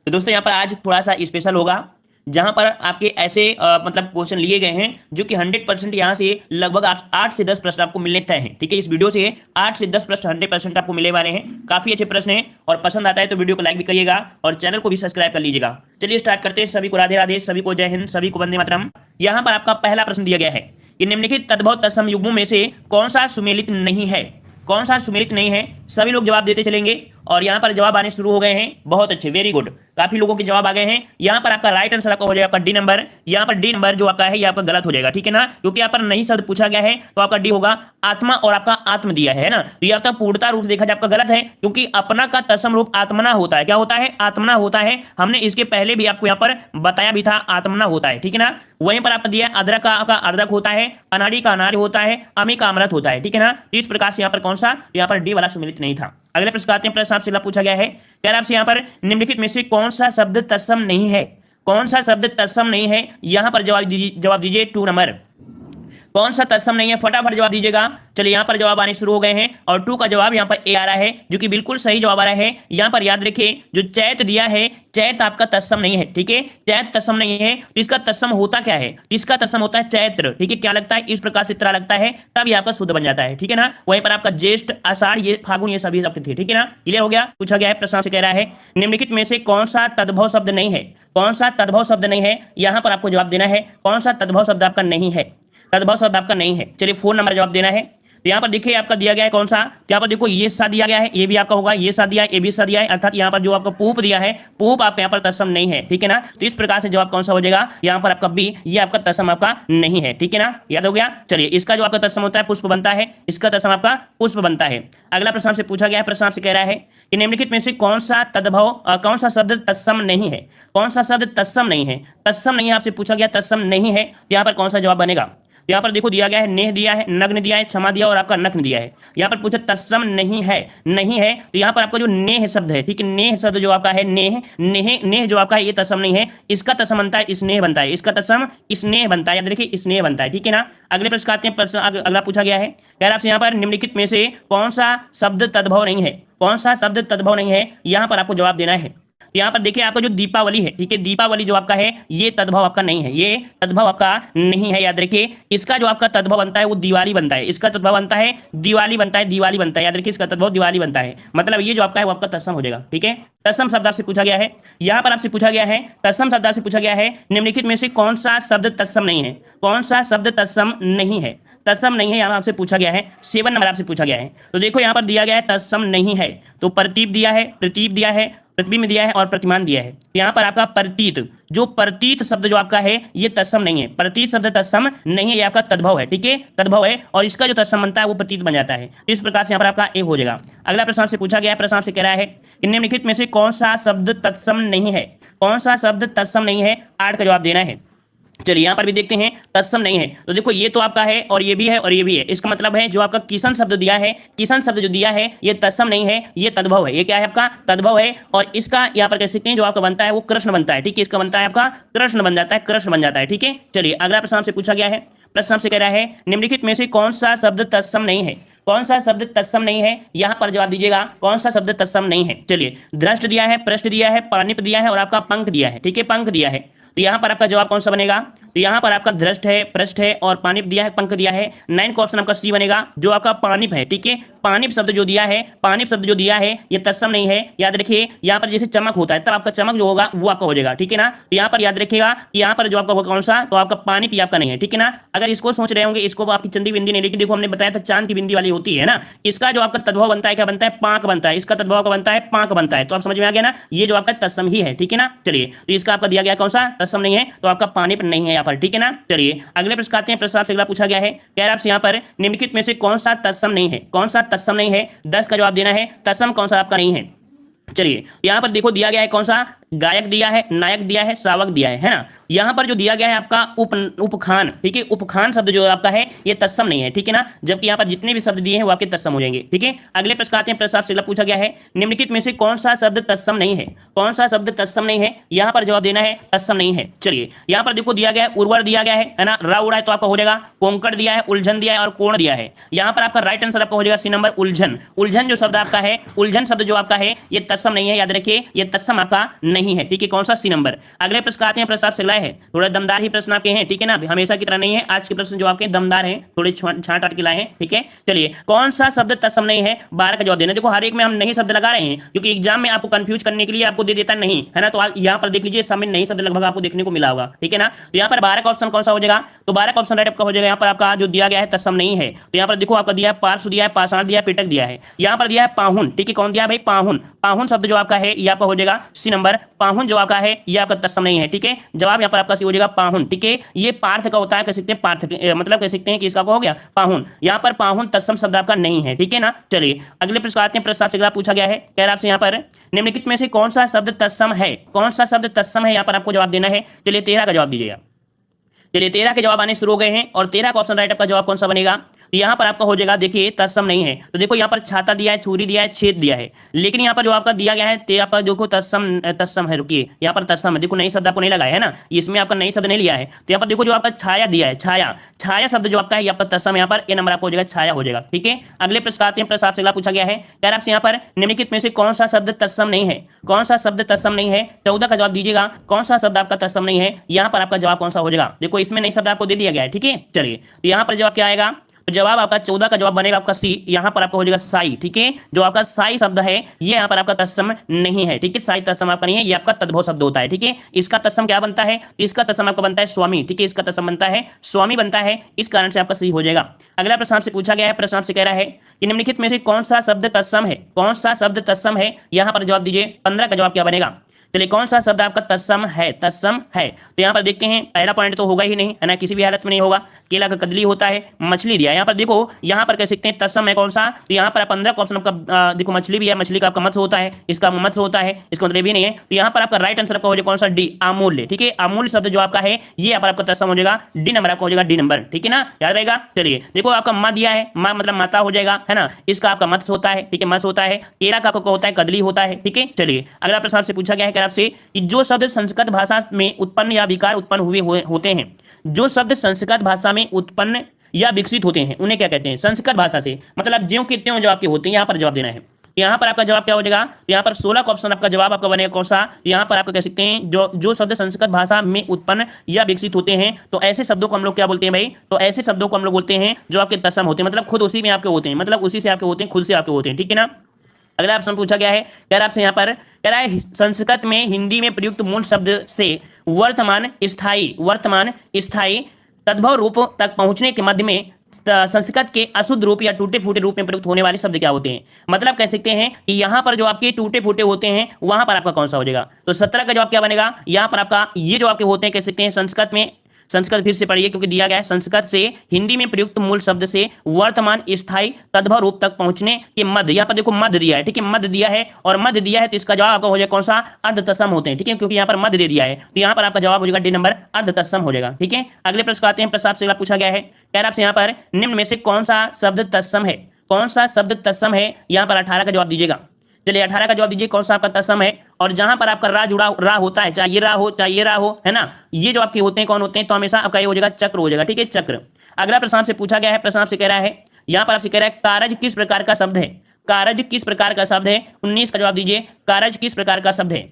तो दोस्तों यहाँ पर आज थोड़ा सा स्पेशल होगा, जहां पर आपके ऐसे मतलब क्वेश्चन लिए गए हैं जो कि 100% यहाँ से लगभग 8 से 10 प्रश्न आपको मिलने तय हैं। ठीक है, इस वीडियो से 8 से 10 प्रश्न 100% आपको मिलने वाले हैं। काफी अच्छे प्रश्न हैं और पसंद आता है तो वीडियो को लाइक भी करिएगा और चैनल को भी सब्सक्राइब कर लीजिएगा। चलिए स्टार्ट करते हैं। सभी को राधे राधे, सभी को जय हिंद, सभी को वंदे मातरम। यहाँ पर आपका पहला प्रश्न दिया गया है कि निम्नलिखित तद्भव तत्सम युग्मों में से कौन सा सुमेलित नहीं है। कौन सा सुमेलित नहीं है, सभी लोग जवाब देते चलेंगे और यहाँ पर जवाब आने शुरू हो गए हैं। बहुत अच्छे, वेरी गुड, काफी लोगों के जवाब आ गए हैं। यहाँ पर आपका राइट आंसर आपका हो जाएगा आपका डी नंबर। यहाँ पर डी नंबर जो आपका है ये आपका गलत हो जाएगा, ठीक है ना, क्योंकि यहाँ पर नहीं शब्द पूछा गया है तो आपका डी होगा। आत्मा और आपका आत्म दिया है ना, तो ये आपका पूर्णता रूप देखा जाए आपका गलत है, क्योंकि अपना का तत्सम रूप आत्मना होता है। क्या होता है? आत्मना होता है। हमने इसके पहले भी आपको यहाँ पर बताया भी था, आत्मना होता है, ठीक है ना। वहीं पर आपका दिया अदरक का आपका अर्धक होता है, अनाड़ी का अनार्य होता है, अमी का अमृत होता है, ठीक है ना। इस प्रकार से यहाँ पर कौन सा, यहाँ पर डी वाला सुमेलित नहीं था। अगले प्रश्न आते हैं। प्रश्न आपसे पूछा गया है, कह रहा आपसे यहाँ पर निम्नलिखित में से कौन सा शब्द तत्सम नहीं है। कौन सा शब्द तत्सम नहीं है, यहाँ पर जवाब दीजिए 2 नंबर। कौन सा तत्सम नहीं है, फटाफट जवाब दीजिएगा। चलिए यहाँ पर जवाब आने शुरू हो गए हैं और 2 का जवाब यहाँ पर ए आ रहा है, जो कि बिल्कुल सही जवाब आ रहा है। यहाँ पर याद रखिए जो चैत दिया है, चैत आपका तत्सम नहीं है, ठीक है, चैत तत्सम नहीं है। तो इसका तत्सम होता क्या है? इसका तत्सम होता है चैत्र, ठीक है। क्या लगता है? इस प्रकार से तरह लगता है, तब ये आपका शुद्ध बन जाता है, ठीक है ना। वहीं पर आपका ज्येष्ठ, आषाढ़, ये फागुन, ये सभी आपके थे, ठीक है ना। क्लियर हो गया? पूछा गया है, प्रश्न से कह रहा है निम्नलिखित में से कौन सा तद्भव शब्द नहीं है। कौन सा तद्भव शब्द नहीं है, यहाँ पर आपको जवाब देना है। कौन सा तद्भव शब्द आपका नहीं है, तद्भव शब्द आपका नहीं है। चलिए 4 नंबर जवाब देना है। तो यहाँ पर देखिए आपका दिया गया है कौन सा, तो यहाँ पर देखो ये सा दिया गया है, ये भी आपका होगा, ये सा दिया है, ये भी सा दिया है, अर्थात यहाँ पर जो आपका पूप दिया है, पूप आपका यहाँ पर तत्सम नहीं है, ठीक है ना। तो इस प्रकार से जवाब कौन सा हो जाएगा, यहाँ पर आपका बी, ये आपका तत्सम आपका नहीं है, ठीक है ना, याद हो गया। चलिए इसका जो आपका तत्सम होता है पुष्प बनता है, इसका तत्सम आपका पुष्प बनता है। अगला प्रश्न से पूछा गया है, प्रश्न से कह रहा है कि निम्नलिखित में से कौन सा तद्भव कौन सा शब्द तत्सम नहीं है। कौन सा शब्द तत्सम नहीं है, तत्सम नहीं है, आपसे पूछा गया तत्सम नहीं है, तो यहाँ पर कौन सा जवाब बनेगा। यहाँ पर देखो दिया गया है नेह दिया है, नग्न दिया है, क्षमा दिया और आपका नग्न दिया है। यहाँ पर पूछा तत्सम नहीं है, नहीं है, तो यहाँ पर आपका जो नेह शब्द है, ठीक है, नेह शब्द जो आपका है, नेह नेह नेह जो आपका है ये तत्सम नहीं है, इसका तत्सम बनता है स्नेह बनता है, इसका तत्सम स्नेह बनता है, याद देखिए स्नेह बनता है, ठीक है ना। अगले प्रश्न आते हैं। प्रश्न अगला पूछा गया है, कह रहा आपसे यहाँ पर निम्नलिखित में से कौन सा शब्द तद्भव नहीं है। कौन सा शब्द तद्भव नहीं है, यहाँ पर आपको जवाब देना है। तो यहाँ पर देखिए आपका जो दीपावली है, ठीक है, दीपावली जो आपका है ये तद्भव आपका नहीं है, ये तद्भव आपका नहीं है, याद रखिए। इसका जो आपका तद्भव बनता है वो दिवाली बनता है, इसका तद्भव बनता है दिवाली बनता है, दिवाली बनता है, याद रखिए इसका तद्भव दिवाली बनता है। मतलब ये जो आपका है वो आपका तत्सम हो जाएगा, ठीक है। तत्सम शब्द आपसे पूछा गया है, यहाँ पर आपसे पूछा गया है, तत्सम शब्द आपसे पूछा गया है निम्नलिखित में से कौन सा शब्द तत्सम नहीं है। कौन सा शब्द तत्सम नहीं है, तत्सम नहीं है, यहाँ आपसे पूछा गया है। 7 नंबर आपसे पूछा गया है। तो देखो यहाँ पर दिया गया है तत्सम नहीं है, तो प्रतीप दिया है, प्रतीप दिया है, प्रतिबिंब दिया है और प्रतिमान दिया है। यहाँ पर आपका प्रतीत, जो प्रतीत शब्द जो आपका है ये तत्सम नहीं है, प्रतीत शब्द तत्सम नहीं है, ये आपका तद्भव है, ठीक है, तद्भव है, और इसका जो तत्सम बनता है वो प्रतीत बन जाता है। इस प्रकार से यहाँ पर आपका ए हो जाएगा। अगला प्रश्न से पूछा गया है, प्रश्न से कह रहा है कि निम्नलिखित में से कौन सा शब्द तत्सम नहीं है। कौन सा शब्द तत्सम नहीं है, 8 का जवाब देना है। चलिए यहाँ पर भी देखते हैं, तत्सम नहीं है, तो देखो ये तो आपका है और ये भी है और ये भी है, इसका मतलब है जो आपका किशन शब्द दिया है, किशन शब्द जो दिया है ये तत्सम नहीं है, ये तद्भव है। ये क्या है आपका तद्भव है, और इसका यहाँ पर कह सकते हैं जो आपका बनता है वो कृष्ण बनता है, ठीक है, इसका बनता है आपका कृष्ण बन जाता है, कृष्ण बन जाता है, ठीक है। चलिए अगला प्रश्न से पूछा गया है, प्रश्न से कह रहा है निम्नलिखित में से कौन सा शब्द तत्सम नहीं है। कौन सा शब्द तत्सम नहीं है, यहाँ पर जवाब दीजिएगा कौन सा शब्द तत्सम नहीं है। चलिए दृष्ट दिया है, पृष्ठ दिया है, पानिप दिया है और आपका पंख दिया है, ठीक है, पंख दिया है। तो यहाँ पर आपका जवाब कौन सा बनेगा, तो यहाँ पर आपका दृष्ट है, पृष्ठ है और पानिप दिया है, पंख दिया है। 9 का ऑप्शन आपका सी बनेगा, जो आपका पानिप है, ठीक है, पानिप शब्द जो दिया है, पानिप शब्द जो दिया है ये तत्सम नहीं है। याद रखिए यहाँ पर जैसे चमक होता है तब आपका चमक जो होगा वो आपका हो जाएगा, ठीक है ना। तो यहाँ पर याद रखिएगा कि यहाँ पर जो आपका होगा कौन सा, तो आपका पानिप ही आपका नहीं है, ठीक है ना। अगर इसको सोच रहे होंगे इसको आपकी चंदी बिंदी नहीं, लेकिन देखो हमने बताया था चांद की बिंदी वाली होती है ना, इसका जो आपका तद्भव बनता है क्या बनता है, पांक बनता है, इसका तद्भव का बनता है पांक बनता है। तो आप समझ में आ गया ना, ये जो आपका तत्सम ही है, ठीक है ना। चलिए तो इसका आपका दिया गया कौन सा, तत्सम नहीं है, तो आपका पानिप नहीं है यहाँ पर, ठीक है ना। चलिए अगले प्रश्न आते हैं। प्रश्न आपसे अगला पूछा गया है, कह रहा है आपसे यहाँ पर निम्नलिखित में से कौन सा तत्सम नहीं है। कौन सा तत्सम नहीं है, 10 का जवाब देना है, तत्सम कौन सा आपका नहीं है। चलिए यहाँ पर देखो दिया गया है कौन सा, गायक दिया है, नायक दिया है, श्रावक दिया है ना। यहाँ पर जो दिया गया है आपका उपखान, ठीक है, उपखान शब्द जो आपका है ये तत्सम नहीं है, ठीक है ना, जबकि यहाँ पर जितने भी शब्द दिए हैं वो आपके तत्सम हो जाएंगे, ठीक है। अगले प्रश्न आते हैं। प्रश्न आपसे अगला पूछा गया है निम्नलिखित में से कौन सा शब्द तत्सम नहीं है। कौन सा शब्द तत्सम नहीं है, यहाँ पर जवाब देना है तत्सम नहीं है। चलिए यहाँ पर देखो दिया गया है उर्वर दिया गया है ना, रा उड़ा है तो आपका हो जाएगा, कोंकण दिया है, उलझन दिया है और कोण दिया है। यहाँ पर आपका राइट आंसर आपका हो जाएगा सी नंबर, उलझन। उलझन जो शब्द आपका है, उलझन शब्द जो आपका है ये तत्सम नहीं है, याद रखिए ये तत्सम आपका नहीं है, ठीक है, कौन सा सी नंबर। अगले प्रश्न आते हैं, प्रश्न आपसे अगला है, थोड़ा दमदार ही प्रश्न आपके हैं, ठीक है ना, हमेशा की तरह नहीं है, आज के प्रश्न जो आपके दमदार हैं, थोड़े छांट आट के लाए हैं, ठीक है। चलिए, कौन सा शब्द तत्सम नहीं है, 12 का जवाब देना। देखो हर एक में हम नहीं शब्द लगा रहे हैं क्योंकि एग्जाम में आपको कंफ्यूज करने के लिए आपको दे देता नहीं है ना, तो यहाँ पर देख लीजिए सब में नहीं शब्द लगभग आपको देखने को मिला होगा, ठीक है ना। तो यहाँ पर 12 का ऑप्शन कौन सा हो जाएगा, तो 12 का ऑप्शन राइट आपका हो जाएगा। यहाँ पर आपका जो दिया गया है तत्सम नहीं है, तो यहाँ पर देखो आपका दिया है पार्श्व दिया है, पाषाण दिया है, पिटक दिया है, यहाँ पर दिया है पाहुन, ठीक है, कौन दिया है भाई, पाहुन। पाहुन शब्द जो आपका है ये आपका हो जाएगा सी नंबर। पाहुन जो आपका है ये आपका तत्सम नहीं है, ठीक है, जवाब यहाँ पर आपका सी हो जाएगा पाहुन, ठीक है। ये पार्थ का होता है, कह सकते हैं पार्थ, मतलब कह सकते हैं कि इसका हो गया पाहुन, यहाँ पर पाहुन तत्सम शब्द आपका नहीं है, ठीक है ना। चलिए अगले प्रश्न आते हैं, प्रश्न आपसे अगला पूछा गया है, कह रहा आपसे यहाँ पर निम्नलिखित में से कौन सा शब्द तत्सम है, कौन सा शब्द तत्सम है, यहाँ पर आपको जवाब देना है। चलिए 13 का जवाब दीजिएगा। चलिए 13 के जवाब आने शुरू हो गए हैं और 13 का ऑप्शन राइट आपका जवाब कौन सा बनेगा, तो यहाँ पर आपका हो जाएगा, देखिए तत्सम नहीं है, तो देखो यहाँ पर छाता दिया है, छुरी दिया है, छेद दिया है, लेकिन यहाँ पर जो आपका दिया गया है ते आपका देखो तत्सम है, रुकिए यहाँ पर तत्सम है, देखो नई शब्द आपको नहीं लगाया है ना, इसमें आपका नई शब्द नहीं लिया है, तो यहाँ पर देखो जो आपका छाया दिया है, छाया शब्द जो आपका है यहाँ पर तत्सम, यहाँ पर ये नंबर आपको हो जाएगा, छाया हो जाएगा, ठीक है। अगले प्रश्न आते हैं, प्रश्न आपसे अगला पूछा गया है, यार आपसे यहाँ पर निम्नलिखित में से कौन सा शब्द तत्सम नहीं है, कौन सा शब्द तत्सम नहीं है, 14 का जवाब दीजिएगा, कौन सा शब्द आपका तत्सम नहीं है, यहाँ पर आपका जवाब कौन सा हो जाएगा। देखो इसमें नई शब्द आपको दे दिया गया है, ठीक है। चलिए तो यहाँ पर जवाब क्या आएगा, तो जवाब आपका 14 का जवाब बनेगा आपका सी, यहाँ पर आपका हो जाएगा साई, ठीक है। जो आपका साई शब्द है ये यहाँ पर आपका तत्सम नहीं है, ठीक है, साई तत्सम आपका नहीं है, ये आपका तद्भव शब्द होता है, ठीक है। इसका तत्सम क्या बनता है, तो इसका तत्सम आपका बनता है स्वामी, ठीक है, इसका तत्सम बनता है स्वामी बनता है, इस कारण से आपका सही हो जाएगा। अगला प्रश्न आपसे पूछा गया है, प्रश्न आपसे कह रहा है कि निम्नलिखित में से कौन सा शब्द तत्सम है, कौन सा शब्द तत्सम है, यहाँ पर जवाब दीजिए। 15 का जवाब क्या बनेगा, चलिए कौन सा शब्द आपका तत्सम है, तत्सम है, तो यहाँ पर देखते हैं, पहला पॉइंट तो होगा ही नहीं है ना, किसी भी हालत में नहीं होगा, केला का कदली होता है, मछली दिया, यहाँ पर देखो यहाँ पर कह सकते हैं तत्सम है कौन सा, तो यहाँ पर 15 का ऑप्शन आपका देखो मछली भी है, मछली का आपका मत्स्य होता है, इसका मत्स्य होता है, इसका मतलब भी नहीं है, तो यहाँ पर आपका राइट आंसर आपका हो जाएगा कौन सा, डी, अमूल्य, ठीक है। अमूल्य शब्द जो आपका है ये यहाँ पर आपका तत्सम हो जाएगा, डी नंबर आपका हो जाएगा, डी नंबर, ठीक है ना, याद रहेगा। चलिए देखो आपका माँ दिया है, माँ मतलब माता हो जाएगा, है ना, इसका आपका मत्स्य होता है, ठीक है, मत्स्य होता है, केला का आपका होता है, कदली होता है, ठीक है। चलिए अगला प्रश्न आपसे पूछा गया है आपसे कि जो शब्द संस्कृत भाषा में उत्पन्न या विकार उत्पन्न हुए होते हैं, जो शब्द संस्कृत भाषा में उत्पन्न या विकसित होते हैं उन्हें क्या कहते हैं, संस्कृत भाषा से, मतलब ज्यों के त्यों जो आपके होते हैं, यहाँ पर जवाब देना है। यहाँ पर आपका जवाब क्या हो जाएगा, यहाँ पर 16 का ऑप्शन आपका जवाब आपका बनेगा कौन सा, यहाँ पर आपका कह सकते हैं जो शब्द संस्कृत भाषा में उत्पन्न या विकसित होते हैं, तो ऐसे शब्दों को हम लोग क्या बोलते हैं भाई, तो ऐसे शब्दों को हम लोग बोलते हैं जो आपके तत्सम होते हैं, मतलब खुद उसी में आपके होते हैं, मतलब उसी से आपके होते हैं, खुद से आपके होते हैं, ठीक है ना। अगला ऑप्शन पूछा गया है, कह रहा आपसे यहाँ पर कह रहा है संस्कृत में हिंदी में प्रयुक्त मूल शब्द से वर्तमान स्थायी तद्भव रूप तक पहुंचने के मध्य में संस्कृत के अशुद्ध रूप या टूटे फूटे रूप में प्रयुक्त होने वाले शब्द क्या होते हैं, मतलब कह सकते हैं कि यहाँ पर जो आपके टूटे फूटे होते हैं वहां पर आपका कौन सा हो जाएगा, तो 17 का जवाब क्या बनेगा, यहाँ पर आपका ये जो आपके होते हैं कह सकते हैं संस्कृत में, संस्कृत फिर से पढ़िए क्योंकि दिया गया है, संस्कृत से हिंदी में प्रयुक्त मूल शब्द से वर्तमान स्थायी तद्भव रूप तक पहुंचने के मध्य, यहाँ पर देखो मध्य दिया है, ठीक है, मध्य दिया है और मध्य दिया है, तो इसका जवाब आपका हो जाएगा कौन सा, अर्ध तत्सम होते हैं, ठीक है, क्योंकि यहाँ पर मध्य दे दिया है, तो यहाँ पर आपका जवाब हो जाएगा डी नंबर, अर्ध तत्सम हो जाएगा, ठीक है। अगले प्रश्न आते हैं, प्रश्न आपसे पूछा गया है, कह रहा आपसे यहाँ पर निम्न में से कौन सा शब्द तत्सम है, कौन सा शब्द तत्सम है, यहाँ पर 18 का जवाब दीजिएगा। चलिए 18 का जवाब दीजिए, कौन सा आपका तत्सम है, और जहां पर आपका रा जुड़ा रा होता है, चाहे ये रा हो चाहे ये रा हो, है ना, ये जो आपके होते हैं कौन होते हैं, तो हमेशा आपका ये हो जाएगा चक्र हो जाएगा, ठीक है, चक्र। अगला प्रश्न आपसे पूछा गया है, प्रश्न आपसे कह रहा है, यहाँ पर आपसे कह रहा है कारज किस प्रकार का शब्द है, कारज किस प्रकार का शब्द है, 19 का जवाब दीजिए, कारज किस प्रकार का शब्द है।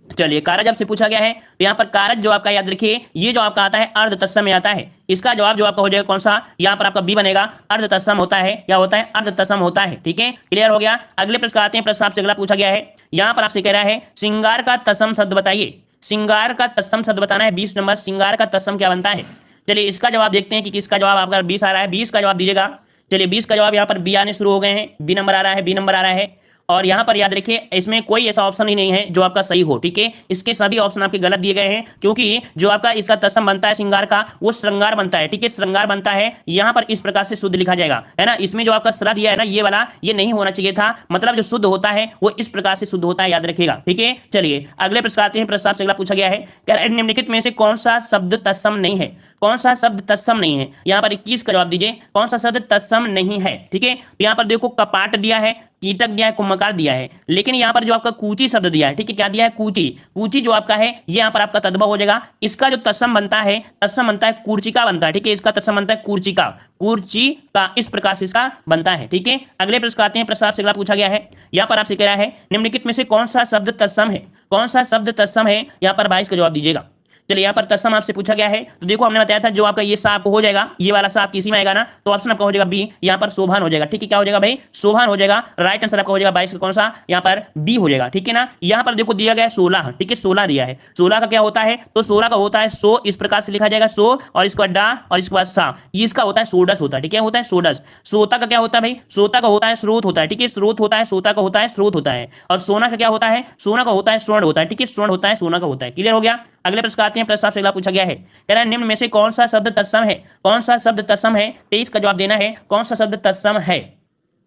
चलिए कारज आपसे पूछा गया है, तो यहाँ पर कारज जो आपका याद रखिए, ये जो आपका आता है अर्ध तत्सम में आता है, इसका जवाब जो आपका हो जाएगा कौन सा, यहाँ पर आपका बी बनेगा, अर्ध तत्सम होता है, क्या होता है, अर्ध तत्सम होता है, ठीक है, क्लियर हो गया। अगले प्रश्न आते हैं, प्रश्न आपसे अगला पूछा गया है, यहाँ पर आपसे कह रहा है श्रृंगार का तत्सम शब्द बताइए, श्रृंगार का तत्सम शब्द बताना है, 20 नंबर, श्रृंगार का तत्सम क्या बनता है। चलिए इसका जवाब देखते हैं कि किसका जवाब आपका 20 आ रहा है, 20 का जवाब दीजिएगा। चलिए 20 का जवाब यहाँ पर बी आने शुरू हो गए हैं, बी नंबर आ रहा है, बी नंबर आ रहा है, और यहाँ पर याद रखिए इसमें कोई ऐसा ऑप्शन ही नहीं है जो आपका सही हो, ठीक है, इसके सभी ऑप्शन आपके गलत दिए गए हैं, क्योंकि जो आपका इसका तत्सम बनता है श्रृंगार का, वो श्रृंगार बनता है, ठीक है, श्रृंगार बनता है, यहाँ पर इस प्रकार से शुद्ध लिखा जाएगा, है ना, इसमें जो आपका स्रा दिया है ना ये वाला, ये नहीं होना चाहिए था, मतलब जो शुद्ध होता है वो इस प्रकार से शुद्ध होता है, याद रखिएगा, ठीक है। चलिए अगले प्रश्न आते हैं, प्रश्न से अगला पूछा गया है, निम्नलिखित में से कौन सा शब्द तत्सम नहीं है, कौन सा शब्द तत्सम नहीं है, यहाँ पर 21 का जवाब दीजिए, कौन सा शब्द तत्सम नहीं है, ठीक है। यहाँ पर देखो कपाट दिया है, कीटक दिया है, कुम्भकार दिया है, लेकिन यहाँ पर जो आपका कूची शब्द दिया है, ठीक है, क्या दिया है, कूची। कूची जो आपका है ये यहाँ पर आपका तद्भव हो जाएगा। इसका जो तत्सम बनता है, तत्सम बनता है कूर्चिका बनता है, ठीक है, इसका तत्सम बनता है कूर्चिका, कूर्चिका, इस प्रकार से इसका बनता है, ठीक है। अगले प्रश्न आते हैं, प्रश्न आपसे अगला पूछा गया है, यहाँ पर आपसे कह रहा है निम्नलिखित में से कौन सा शब्द तत्सम है, कौन सा शब्द तत्सम है, यहाँ पर 22 का जवाब दीजिएगा। चलिए यहाँ पर तत्सम आपसे पूछा गया है, तो देखो हमने बताया था जो आपका ये सा आपको हो जाएगा, ये वाला सा किसी में आएगा ना, तो ऑप्शन आपका हो जाएगा बी, यहाँ पर शोभान हो जाएगा, ठीक है, क्या हो जाएगा भाई, शोभान हो जाएगा। राइट आंसर आपका हो जाएगा 22 का कौन सा, यहाँ पर बी हो जाएगा, ठीक है ना। यहाँ पर देखो दिया गया है 16, ठीक है, 16 दिया है, 16 का क्या होता है, तो 16 का होता है सो, इस प्रकार से लिखा जाएगा सो, और इसके बाद डा, और इसके बाद सा, ये इसका होता है सोडस होता है, ठीक है, होता है सोडस। सोता का क्या होता है भाई, सोता का होता है स्रोत होता है, ठीक है, स्रोत होता है, सोता का होता है स्रोत होता है। और सोना का क्या होता है, सोना का होता है स्वर्ण होता है, ठीक है, स्वर्ण होता है, सोना का होता है। क्लियर हो गया। अगले प्रश्न आते हैं, प्रश्न आपसे अगला पूछा गया है, कह रहा है निम्न में से कौन सा शब्द तत्सम है, कौन सा शब्द तत्सम है, 23 का जवाब देना है, कौन सा शब्द तत्सम है।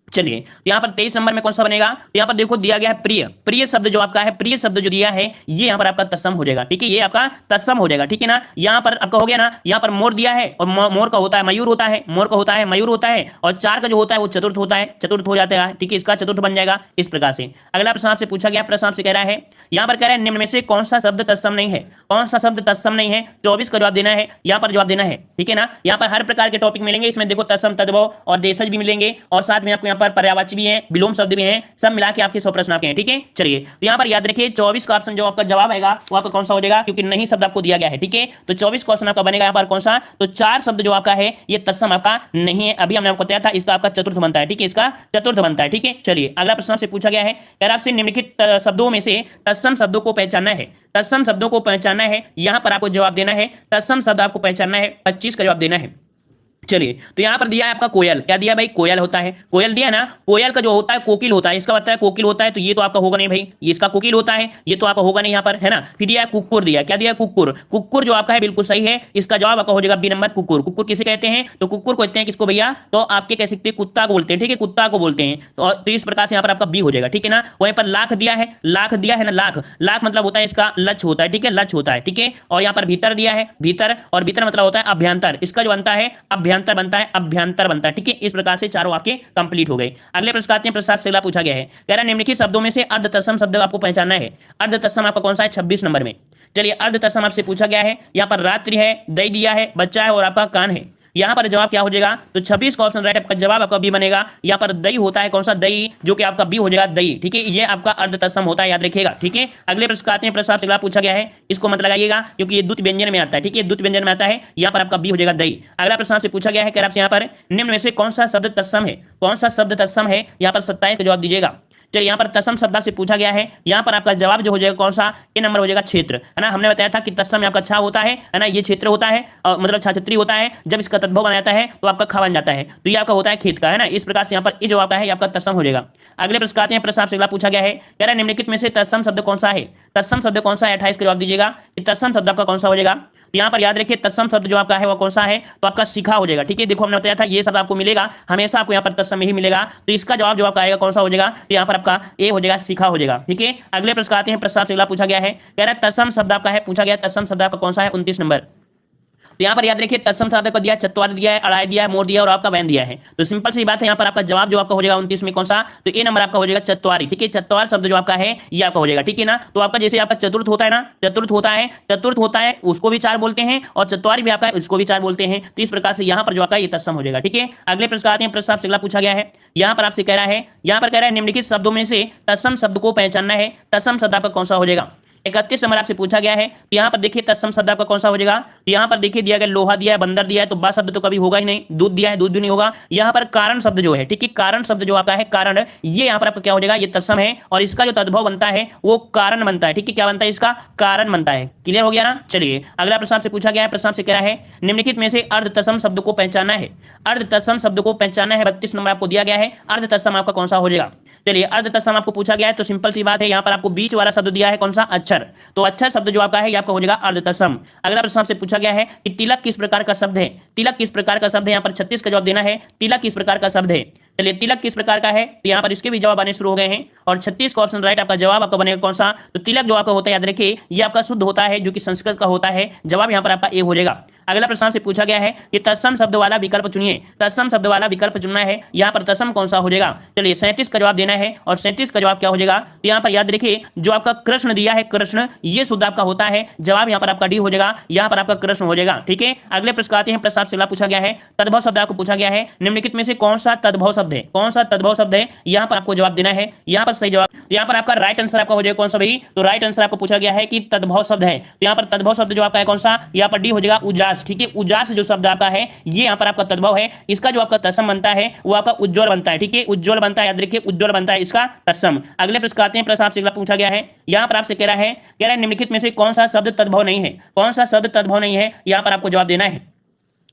चलिए तो यहाँ पर 23 नंबर में कौन सा बनेगा, तो यहाँ पर देखो दिया गया है प्रिय, प्रिय शब्द जो आपका है, प्रिय शब्द जो दिया है ये यहाँ पर आपका तत्सम हो जाएगा, ठीक है, ये आपका तत्सम हो जाएगा, ठीक है ना। यहाँ पर आपका हो गया ना, यहाँ पर मोर दिया है, और मोर का होता है मयूर होता है, मोर का होता है मयूर होता है, और 4 का जो होता है वो चतुर्थ होता है, चतुर्थ हो जाता है, ठीक है, इसका चतुर्थ बन जाएगा इस प्रकार से। अगला प्रश्न आपसे पूछा गया, प्रश्न आपसे कह रहा है, यहाँ पर कह रहा है निम्न में से कौन सा शब्द तत्सम नहीं है, कौन सा शब्द तत्सम नहीं है, 24 का जवाब देना है, यहाँ पर जवाब देना है, ठीक है ना। यहाँ पर हर प्रकार के टॉपिक मिलेंगे, इसमें देखो तत्सम, तद्भव और देशज भी मिलेंगे, और साथ में आपको यहाँ पर पर्यायवाची भी है, विलोम शब्द भी हैं, सब मिला के आपके 100 प्रश्न आपके हैं, ठीक है। चलिए तो यहाँ पर याद रखिए 24 का ऑप्शन जो आपका जवाब आएगा वो आपका कौन सा हो जाएगा, क्योंकि नहीं शब्द आपको दिया गया है, ठीक है। तो 24 का ऑप्शन आपका बनेगा यहाँ पर कौन सा, तो 4 शब्द जो आपका है ये तत्सम आपका नहीं है, अभी हमने आपको बताया था, इसका आपका चतुर्थ बनता है, ठीक है, इसका चतुर्थ बनता है, ठीक है। चलिए अगला प्रश्न आपसे पूछा गया है, कह रहा आपसे निम्नलिखित शब्दों में से तत्सम शब्दों को पहचानना है, तत्सम शब्दों को पहचानना है, यहाँ पर आपको जवाब देना है, तत्सम शब्द आपको पहचानना है, 25 का जवाब देना है। चलिए तो यहाँ पर दिया है आपका कोयल, क्या दिया भाई, कोयल होता है, कोयल दिया ना, कोयल का जो होता है कोकिल होता है, इसका बताया कोकिल होता है, तो ये तो आपका होगा नहीं भाई, ये इसका कोकिल होता है, ये तो आपका होगा नहीं यहाँ पर, है ना। फिर दिया है कुक्कुर, दिया क्या दिया है, कुक्कुर, कुक्कुर जो आपका है बिल्कुल सही है, इसका जवाब आपका हो जाएगा बी नंबर, कुक्कुर। कुक्कुर किसे कहते हैं, तो कुक्कुर को कहते हैं किसको भैया, तो आपके कह सकते हैं कुत्ता को बोलते हैं, ठीक है, कुत्ता को बोलते हैं, तो इस प्रकार से यहाँ पर आपका बी हो जाएगा, ठीक है ना। वहीं पर लाख दिया है, लाख दिया है ना, लाख, लाख मतलब होता है इसका लक्ष्य होता है, ठीक है, लक्ष्य होता है, ठीक है। और यहाँ पर भीतर दिया है, भीतर, और भीतर मतलब होता है अभ्यंतर, इसका जो बनता है अभ्यंतर बनता है, अभ्यंतर बनता है, ठीक है। इस प्रकार से चारों आपके कंप्लीट हो गए। अगले प्रश्न आते हैं, प्रश्न से अगला पूछा गया है, कह रहा है निम्नलिखित शब्दों में से अर्ध तत्सम शब्द आपको पहचानना है, अर्ध तत्सम आपका कौन सा है, 26 नंबर में। चलिए अर्ध तत्सम आपसे पूछा गया है, यहाँ पर रात्रि है, दही दिया है, बच्चा है, और आपका कान है, यहाँ पर जवाब क्या हो जाएगा, तो 26 का ऑप्शन राइट आपका जवाब आपका बी बनेगा। यहाँ पर दही होता है, कौन सा, दही, जो कि आपका बी हो जाएगा, दही, ठीक है, ये आपका अर्ध तत्सम होता है, याद रखिएगा, ठीक है। अगले प्रश्न आते हैं, प्रश्न आपसे अगला पूछा गया है, इसको मत लगाइएगा क्योंकि ये द्वित व्यंजन में आता है, ठीक है, द्वित व्यंजन में आता है, यहाँ पर आपका बी हो जाएगा दही। अगला प्रश्न आपसे पूछा गया है, कह आपसे यहाँ पर निम्न में से कौन सा शब्द तत्सम है, कौन सा शब्द तत्सम है, यहाँ पर 27 का जवाब दीजिएगा। चलिए यहाँ पर तत्सम शब्द से पूछा गया है, यहाँ पर आपका जवाब जो हो जाएगा कौन सा, ए नंबर हो जाएगा क्षेत्र, है ना। हमने बताया था कि तत्सम आपका छा होता है ना, ये क्षेत्र होता है, मतलब छाछत्री होता है, जब इसका तद्भव बनाता है तो आपका खा बन जाता है, तो ये आपका होता है खेत का, है ना। इस प्रकार से यहाँ पर ये जो आपका है आपका तत्सम हो जाएगा। अगले प्रश्न आते हैं, प्रश्न आपसे अगला पूछा गया है, कह रहा है निम्नलिखित में से तत्सम शब्द कौन सा है, तत्सम शब्द कौन सा है, 28 का जवाब दीजिएगा कि तत्सम शब्द आपका कौन सा हो जाएगा। तो यहाँ पर याद रखिए तत्सम शब्द जो आपका है वो कौन सा है, तो आपका शिखा हो जाएगा, ठीक है। देखो हमने बताया था ये शब्द आपको मिलेगा हमेशा, आपको यहाँ पर तत्सम ही मिलेगा, तो इसका जवाब जो आपका आएगा कौन सा हो जाएगा, तो यहाँ पर आपका ए हो जाएगा, शिखा हो जाएगा, ठीक है। अगले प्रश्न आते हैं, प्रश्न आपसे अगला पूछा गया है, कह रहा है तत्सम शब्द आपका है, पूछा गया तत्सम शब्द आपका कौन सा है, 29 नंबर। तो यहाँ पर याद रखिए तत्सम शब्द को दिया है, चत्वार दिया है, अड़ाई दिया है, मोर दिया है, और आपका वैन दिया है, तो सिंपल सी बात है, यहाँ पर आपका जवाब जो आपका हो जाएगा 29 में कौन सा, तो ए नंबर आपका हो जाएगा चत्वारी, ठीक है। चत्वार शब्द जो आपका है ये आपका हो जाएगा, ठीक है ना। तो आपका जैसे आपका चतुर्थ होता है ना, चतुर्थ होता है, चतुर्थ होता है उसको भी चार बोलते हैं, और चत्वारी भी आपका है उसको भी चार बोलते हैं, तो इस प्रकार से यहाँ पर जो आपका ये तत्सम हो जाएगा, ठीक है। अगले प्रश्न आते हैं, प्रश्न आपसे अगला पूछा गया है, यहाँ पर आपसे कह रहा है, यहाँ पर कह रहा है निम्नलिखित शब्दों में से तत्सम शब्द को पहचानना है, तत्सम शब्द आपका कौन सा हो जाएगा। 31 नंबर आपसे पूछा गया है, तो यहाँ पर देखिए तत्सम शब्द आपका कौन सा हो जाएगा, तो यहाँ पर देखिए दिया गया लोहा दिया है, बंदर दिया है, तो बा शब्द तो कभी होगा ही नहीं, दूध दिया है, दूध भी नहीं होगा। यहाँ पर कारण शब्द जो है, ठीक है, कारण शब्द जो आपका है, कारण, ये यहाँ पर आपका क्या हो जाएगा, ये तत्सम है, और इसका जो तद्भव बनता है वो कारण बनता है, ठीक है, क्या बनता है, इसका कारण बनता है। क्लियर हो गया ना। चलिए अगला प्रश्न आपसे पूछा गया है, प्रश्न आपसे कह रहा है निम्नलिखित में से अर्ध तत्सम शब्द को पहचानना है, अर्ध तत्सम शब्द को पहचानना है, 32 नंबर आपको दिया गया है, अर्ध तत्सम आपका कौन सा हो जाएगा। चलिए अर्ध तत्सम आपको पूछा गया है, तो सिंपल सी बात है, यहाँ पर आपको बीच वाला शब्द दिया है कौन सा, अक्षर, तो अक्षर शब्द जो आपका है ये आपका हो जाएगा अर्ध तत्सम। अगला प्रश्न आपसे पूछा गया है कि तिलक किस प्रकार का शब्द है, तिलक किस प्रकार का शब्द है, यहाँ पर 36 का जवाब देना है, तिलक किस प्रकार का शब्द है। चलिए तिलक किस प्रकार का है, तो यहाँ पर इसके भी जवाब आने शुरू हो गए हैं। और 36 का ऑप्शन राइट आपका जवाब आपका बनेगा कौन सा, तो तिलक जो आपका होता है याद रखिए ये आपका शुद्ध होता है जो कि संस्कृत का होता है। जवाब यहाँ पर आपका ए हो जाएगा। अगला प्रश्न आपसे पूछा गया है कि तत्सम शब्द वाला विकल्प चुनिए। तत्सम शब्द वाला विकल्प चुनना है, यहाँ पर तत्सम कौन सा हो जाएगा। चलिए 37 का जवाब देना है और 37 का जवाब क्या हो जाएगा, तो यहाँ पर याद रखिए जो आपका कृष्ण दिया है, कृष्ण ये शुद्ध आपका होता है। जवाब यहाँ पर आपका डी हो जाएगा, यहाँ पर आपका कृष्ण हो जाएगा। ठीक है, अगले प्रश्न आते हैं। प्रश्न आपसे अगला पूछा गया है तद्भव शब्द आपको पूछा गया है, निम्नलिखित में से कौन सा तद्भव शब्द है, कौन सा तद्भव शब्द है, यहाँ पर आपको जवाब देना है। यहाँ पर सही जवाब, तो यहाँ पर आपका राइट आंसर आपका हो जाएगा कौन सा भाई, तो राइट आंसर आपको पूछा गया है कि तद्भव शब्द है, तो यहाँ पर तद्भव शब्द जो आपका है कौन सा, यहाँ पर डी हो जाएगा उजास। ठीक है, उजास जो शब्द आपका है ये यहाँ पर आपका तद्भव है। इसका जो आपका तत्सम बनता है वो आपका उज्ज्वल बनता है। ठीक है, उज्ज्वल बनता है, याद रखिए उज्ज्वल बनता है इसका तत्सम। अगले प्रश्न आते हैं। प्रश्न आपसे अगला पूछा गया है, यहाँ पर आपसे कह रहा है निम्नलिखित में से कौन सा शब्द तद्भव नहीं है, कौन सा शब्द तद्भव नहीं है, यहाँ पर आपको जवाब देना है।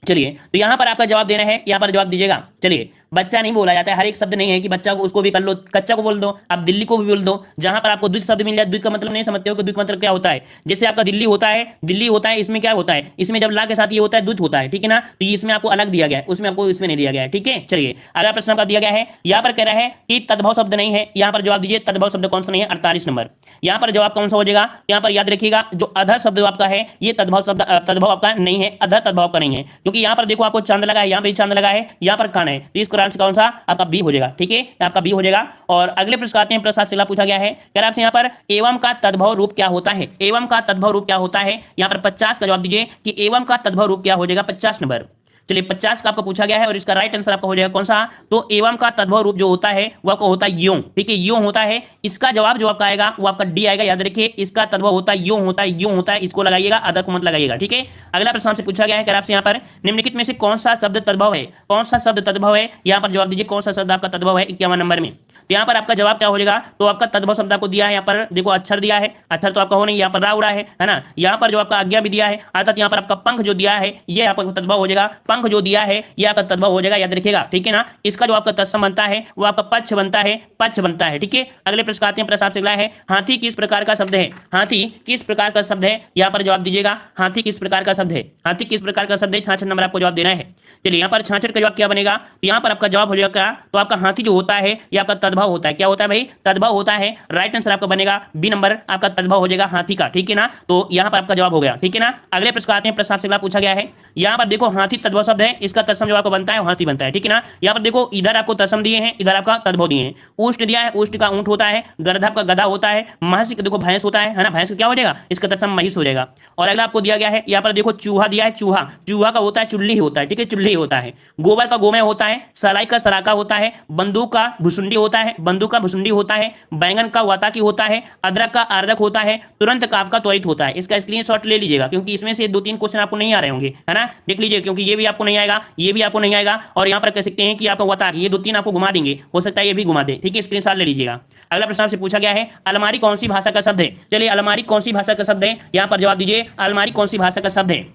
चलिए तो यहाँ पर आपका जवाब देना है, यहाँ पर जवाब दीजिएगा। चलिए बच्चा नहीं बोला जाता है, हर एक शब्द नहीं है कि बच्चा को उसको भी कर लो, कच्चा को बोल दो, आप दिल्ली को भी बोल दो। जहां पर आपको द्वित शब्द मिल जाए, द्वित का मतलब नहीं समझते हो कि द्वित मतलब क्या होता है। जैसे आपका दिल्ली होता है, दिल्ली होता है, इसमें क्या होता है, इसमें जब ला के साथ ये होता है द्वित होता है। ठीक है ना, तो इसमें आपको अलग दिया गया है, उसमें आपको इसमें नहीं दिया गया है। ठीक है, चलिए अगला प्रश्न आपका दिया गया है, यहाँ पर कह रहा है कि तद्भव शब्द नहीं है, यहाँ पर जवाब दीजिए तद्भव शब्द कौन सा नहीं है। 48 नंबर यहाँ पर जवाब कौन सा हो जाएगा, यहाँ पर याद रखिएगा जो अधर शब्द आपका है ये तद्भव शब्द तद्भव आपका नहीं है, अधर तद्भव का नहीं है, क्योंकि यहाँ पर देखो आपको चांद लगा है, यहाँ पे चांद लगा है, यहाँ पर कान है, तो इस कारण से कौन सा आपका बी हो जाएगा। ठीक है, आपका बी हो जाएगा। और अगले प्रश्न आते हैं। प्रश्न आपसे पूछा गया है, कह रहा आपसे यहाँ पर एवं का तद्भव रूप क्या होता है, एवं का तद्भव रूप क्या होता है, यहाँ पर 50 का जवाब दीजिए कि एवं का तद्भव रूप क्या हो जाएगा। 50 नंबर, चलिए 50 का आपको पूछा गया है और इसका राइट आंसर आपका हो जाएगा कौन सा, तो एवं का तद्भव रूप जो होता है वो आपको होता है यों। ठीक है, यों होता है, इसका जवाब जो आपका आएगा वो आपका डी आएगा। याद रखिए इसका तद्भव होता है यों होता है, यों होता है, इसको लगाइएगा, अदर को मत लगाइएगा। ठीक है, अगला प्रश्न आपसे पूछा गया है, आपसे यहाँ पर निम्नलिखित में से कौन सा शब्द तद्भव है, कौन सा शब्द तद्भव है, यहाँ पर जवाब दीजिए कौन सा शब्द आपका तद्भव है। 51 नंबर में, तो यहाँ पर आपका जवाब क्या हो जाएगा, तो आपका तद्भव शब्द आपको दिया है, यहाँ पर देखो अक्षर दिया है, अक्षर तो आपका हो नहीं, यहाँ पर रा उड़ा है ना, यहाँ पर जो आपका आज्ञा भी दिया है, अर्थात यहाँ पर आपका पंख जो दिया है ये आपका तद्भव हो जाएगा, पंख जो दिया है ये आपका तद्भव हो जाएगा। याद रखिएगा, ठीक है ना, इसका जो आपका तत्सम बनता है वो आपका पक्ष बनता है, पक्ष बनता है। ठीक है, अगले प्रश्न आते हैं। प्रश्न आपसे अगला है, हाथी किस प्रकार का शब्द है, हाथी किस प्रकार का शब्द है, यहाँ पर जवाब दीजिएगा हाथी किस प्रकार का शब्द है, हाथी किस प्रकार का शब्द है। 66 नंबर आपको जवाब देना है। चलिए यहाँ पर 66 का जवाब क्या बनेगा, तो यहाँ पर आपका जवाब हो जाएगा, तो आपका हाथी जो होता है ये आपका तद्भव होता है, क्या होता है भाई, तद्भव होता है। राइट आंसर आपका बनेगा बी नंबर, आपका तद्भव हो जाएगा हाथी का। ठीक है ना, तो यहाँ पर आपका जवाब हो गया। ठीक है ना, अगले प्रश्न आते हैं। प्रश्न आपसे अगला पूछा गया है, यहाँ पर देखो हाथी तद्भव शब्द है, इसका तत्सम जो आपको बनता है हाथी बनता है। ठीक है ना, यहाँ पर देखो इधर आपको तत्सम दिए हैं, इधर आपका तद्भव दिए हैं। ऊष्ट दिया है, ऊष्ट का ऊंट होता है, गर्दभ का गधा होता है, महिष का देखो भैंस होता है ना, भैंस का क्या हो जाएगा, इसका तत्सम महिष हो जाएगा। और अगला आपको दिया गया है, यहाँ पर देखो चूहा दिया है, चूहा, चूहा का होता है चुल्ली होता है। ठीक है, चुल्ली होता है। गोबर का गोमय होता है, सलाई का सराका होता है, बंदूक का भुसुंडी होता है, बंदूक का भुसुंडी होता है, बैंगन का वाताकी होता है, अदरक का आर्दक होता है, तुरंत का आपका त्वरित होता है। इसका स्क्रीनशॉट ले लीजिएगा क्योंकि इसमें से 2-3 क्वेश्चन आपको नहीं आ रहे होंगे, है ना, देख लीजिए क्योंकि ये भी आपको नहीं आएगा, ये भी आपको नहीं आएगा, और यहाँ पर कह सकते हैं कि आपको वाताकी, ये 2-3 आपको घुमा देंगे, हो सकता है ये भी घुमा दे। ठीक है, स्क्रीनशॉट ले लीजिएगा। अगला प्रश्न आपसे पूछा गया है, अलमारी कौन सी भाषा का शब्द है। चलिए अलमारी कौन सी भाषा का शब्द है, यहाँ पर जवाब दीजिए अलमारी कौन सी भाषा का शब्द है।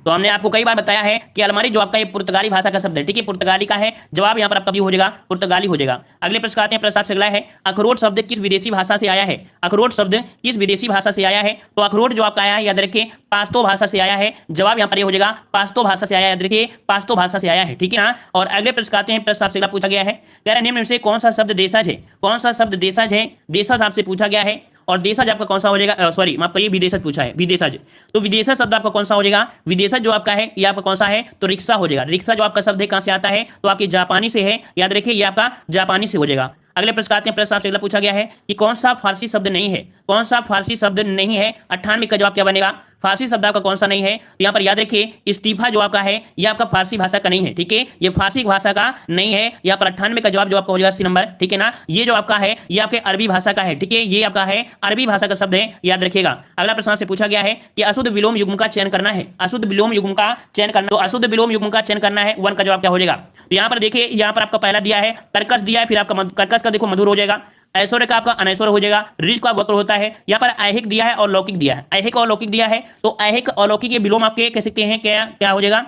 तो हमने आपको कई बार बताया है कि अलमारी जो आपका ये पुर्तगाली भाषा का शब्द है। ठीक है, पुर्तगाली का है, जवाब यहाँ पर आपका भी हो जाएगा पुर्तगाली हो जाएगा। अगले प्रश्न आते हैं। प्रश्न आपसे अगला है, अखरोट शब्द किस विदेशी भाषा से आया है, अखरोट शब्द किस विदेशी भाषा से आया है। तो अखरोट जो आपका आया है याद रखिए पाश्तो भाषा से आया है, जवाब यहाँ पर ये हो जाएगा पाश्तो भाषा से आया, याद रखिए पाश्तो भाषा से आया है। ठीक है ना, और अगले प्रश्न आते हैं। प्रश्न आपसे अगला पूछा गया है, कह रहे निम्न में से कौन सा शब्द देशज है, कौन सा शब्द देशज है, देशज आपसे पूछा गया है, और देशज आपका कौन सा हो जाएगा, सॉरी माफ करिए विदेशज पूछा है, विदेशज, तो विदेशज शब्द आपका कौन सा हो जाएगा, विदेशज जो आपका है ये आपका कौन सा है, तो रिक्शा हो जाएगा। रिक्शा जो आपका शब्द है कहां से आता है, तो आपके जापानी से है, याद रखिए ये आपका जापानी से हो जाएगा। अगले प्रश्न आते हैं। प्रश्न आपसे अगला पूछा गया है कि कौन सा फारसी शब्द नहीं है, कौन सा फारसी शब्द नहीं है। 98 का जवाब क्या बनेगा, फारसी शब्द आपका कौन सा नहीं है, तो यहाँ पर याद रखिए इस्तीफा जो आपका है ये आपका फारसी भाषा का नहीं है। ठीक है, ये फारसी भाषा का नहीं है। यहाँ पर 98 का जवाब जो आपका हो जाएगा सी नंबर। ठीक है ना, ये जो आपका है ये आपके अरबी भाषा का है। ठीक है, ये आपका है अरबी भाषा का शब्द है, याद रखिएगा। अगला प्रश्न से पूछा गया है कि अशुद्ध विलोम युग्म का चयन करना है, अशुद्ध विलोम युग्म का चयन करना, तो अशुद्ध विलोम युग्म का चयन करना है। 1 का जवाब क्या हो जाएगा, तो यहाँ पर देखिए यहाँ पर आपका पहला दिया है कर्कश दिया है, फिर आपका कर्कश का देखो मधुर हो जाएगा, ऐश्वर्य का आपका अनैश्वर्य हो जाएगा, ऋज का वक्र होता है। यहाँ पर ऐहिक दिया है और लौकिक दिया है, ऐहिक और लौकिक दिया है, तो ऐहिक और लौकिक के विलोम आपके कह सकते हैं क्या क्या हो जाएगा,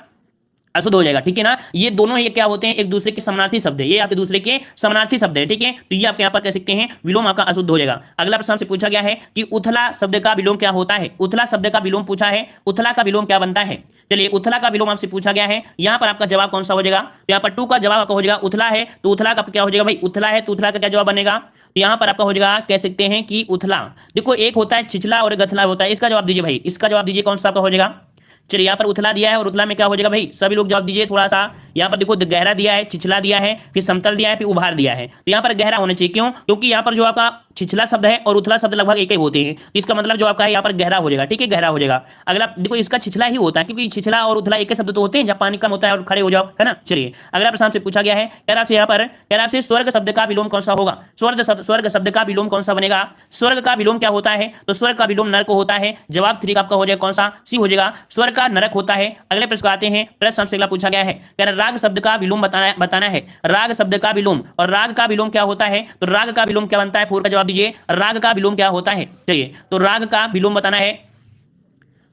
अशुद्ध हो जाएगा, ठीक है ना। ये दोनों ये क्या होते हैं, एक दूसरे के समानार्थी शब्द है, ये आपके दूसरे के समानार्थी शब्द है, ठीक है। तो ये आप यहाँ पर कह सकते हैं विलोम आपका अशुद्ध हो जाएगा। अगला प्रश्न से पूछा गया है कि उथला शब्द का विलोम क्या होता है। उथला शब्द का विलोम पूछा है, उथला का विलोम क्या बनता है। चलिए उथला का विलोम आपसे पूछा गया है, यहाँ पर आपका जवाब कौन सा हो जाएगा। तो यहाँ पर 2 का जवाब आपका हो जाएगा उथला है, तो उथला का क्या हो जाएगा भाई, उथला है तो उथला का क्या जवाब बनेगा। तो यहाँ पर आपका हो जाएगा, कह सकते हैं कि उथला, देखो एक होता है छिछला और गथला होता है, इसका जवाब दीजिए भाई, इसका जवाब दीजिए कौन सा आपका हो जाएगा। चलिए यहाँ पर उथला दिया है और उथला में क्या हो जाएगा भाई, सभी लोग जवाब दीजिए थोड़ा सा। यहाँ पर देखो गहरा दिया है, छिछला दिया है, फिर समतल दिया है, फिर उभार दिया है, तो यहाँ पर गहरा होना चाहिए, क्यों, क्योंकि यहाँ पर जो आपका छिछला शब्द है और उथला शब्द लगभग एक ही होते हैं, तो इसका मतलब जो आपका है यहाँ पर गहरा हो जाएगा, ठीक है, गहरा हो जाएगा। अगला देखो इसका छिछला ही होता है, क्योंकि छिछला और उथला एक ही शब्द तो होते हैं, जब पानी कम होता है और खड़े हो जाओ, है ना। चलिए अगला प्रश्न से पूछा गया है, कह रहा आपसे यहाँ पर, कह रहा आपसे स्वर्ग शब्द का विलोम कौन सा होगा। स्वर्ग शब्द का विलोम कौन सा बनेगा। स्वर्ग का विलोम क्या होता है, तो स्वर्ग का विलोम नरक होता है। जवाब 3 का आपका हो जाएगा कौन सा, सी हो जाएगा, स्वर्ग का नरक होता है। अगले प्रश्न आते हैं, प्रश्न हमसे अगला पूछा गया है, कह रहा राग शब्द का विलोम बताना है। राग शब्द का विलोम, और राग का विलोम क्या होता है, तो राग का विलोम क्या बनता है, 4 का जवाब दीजिए, राग का विलोम क्या होता है। चलिए तो राग का विलोम बताना है,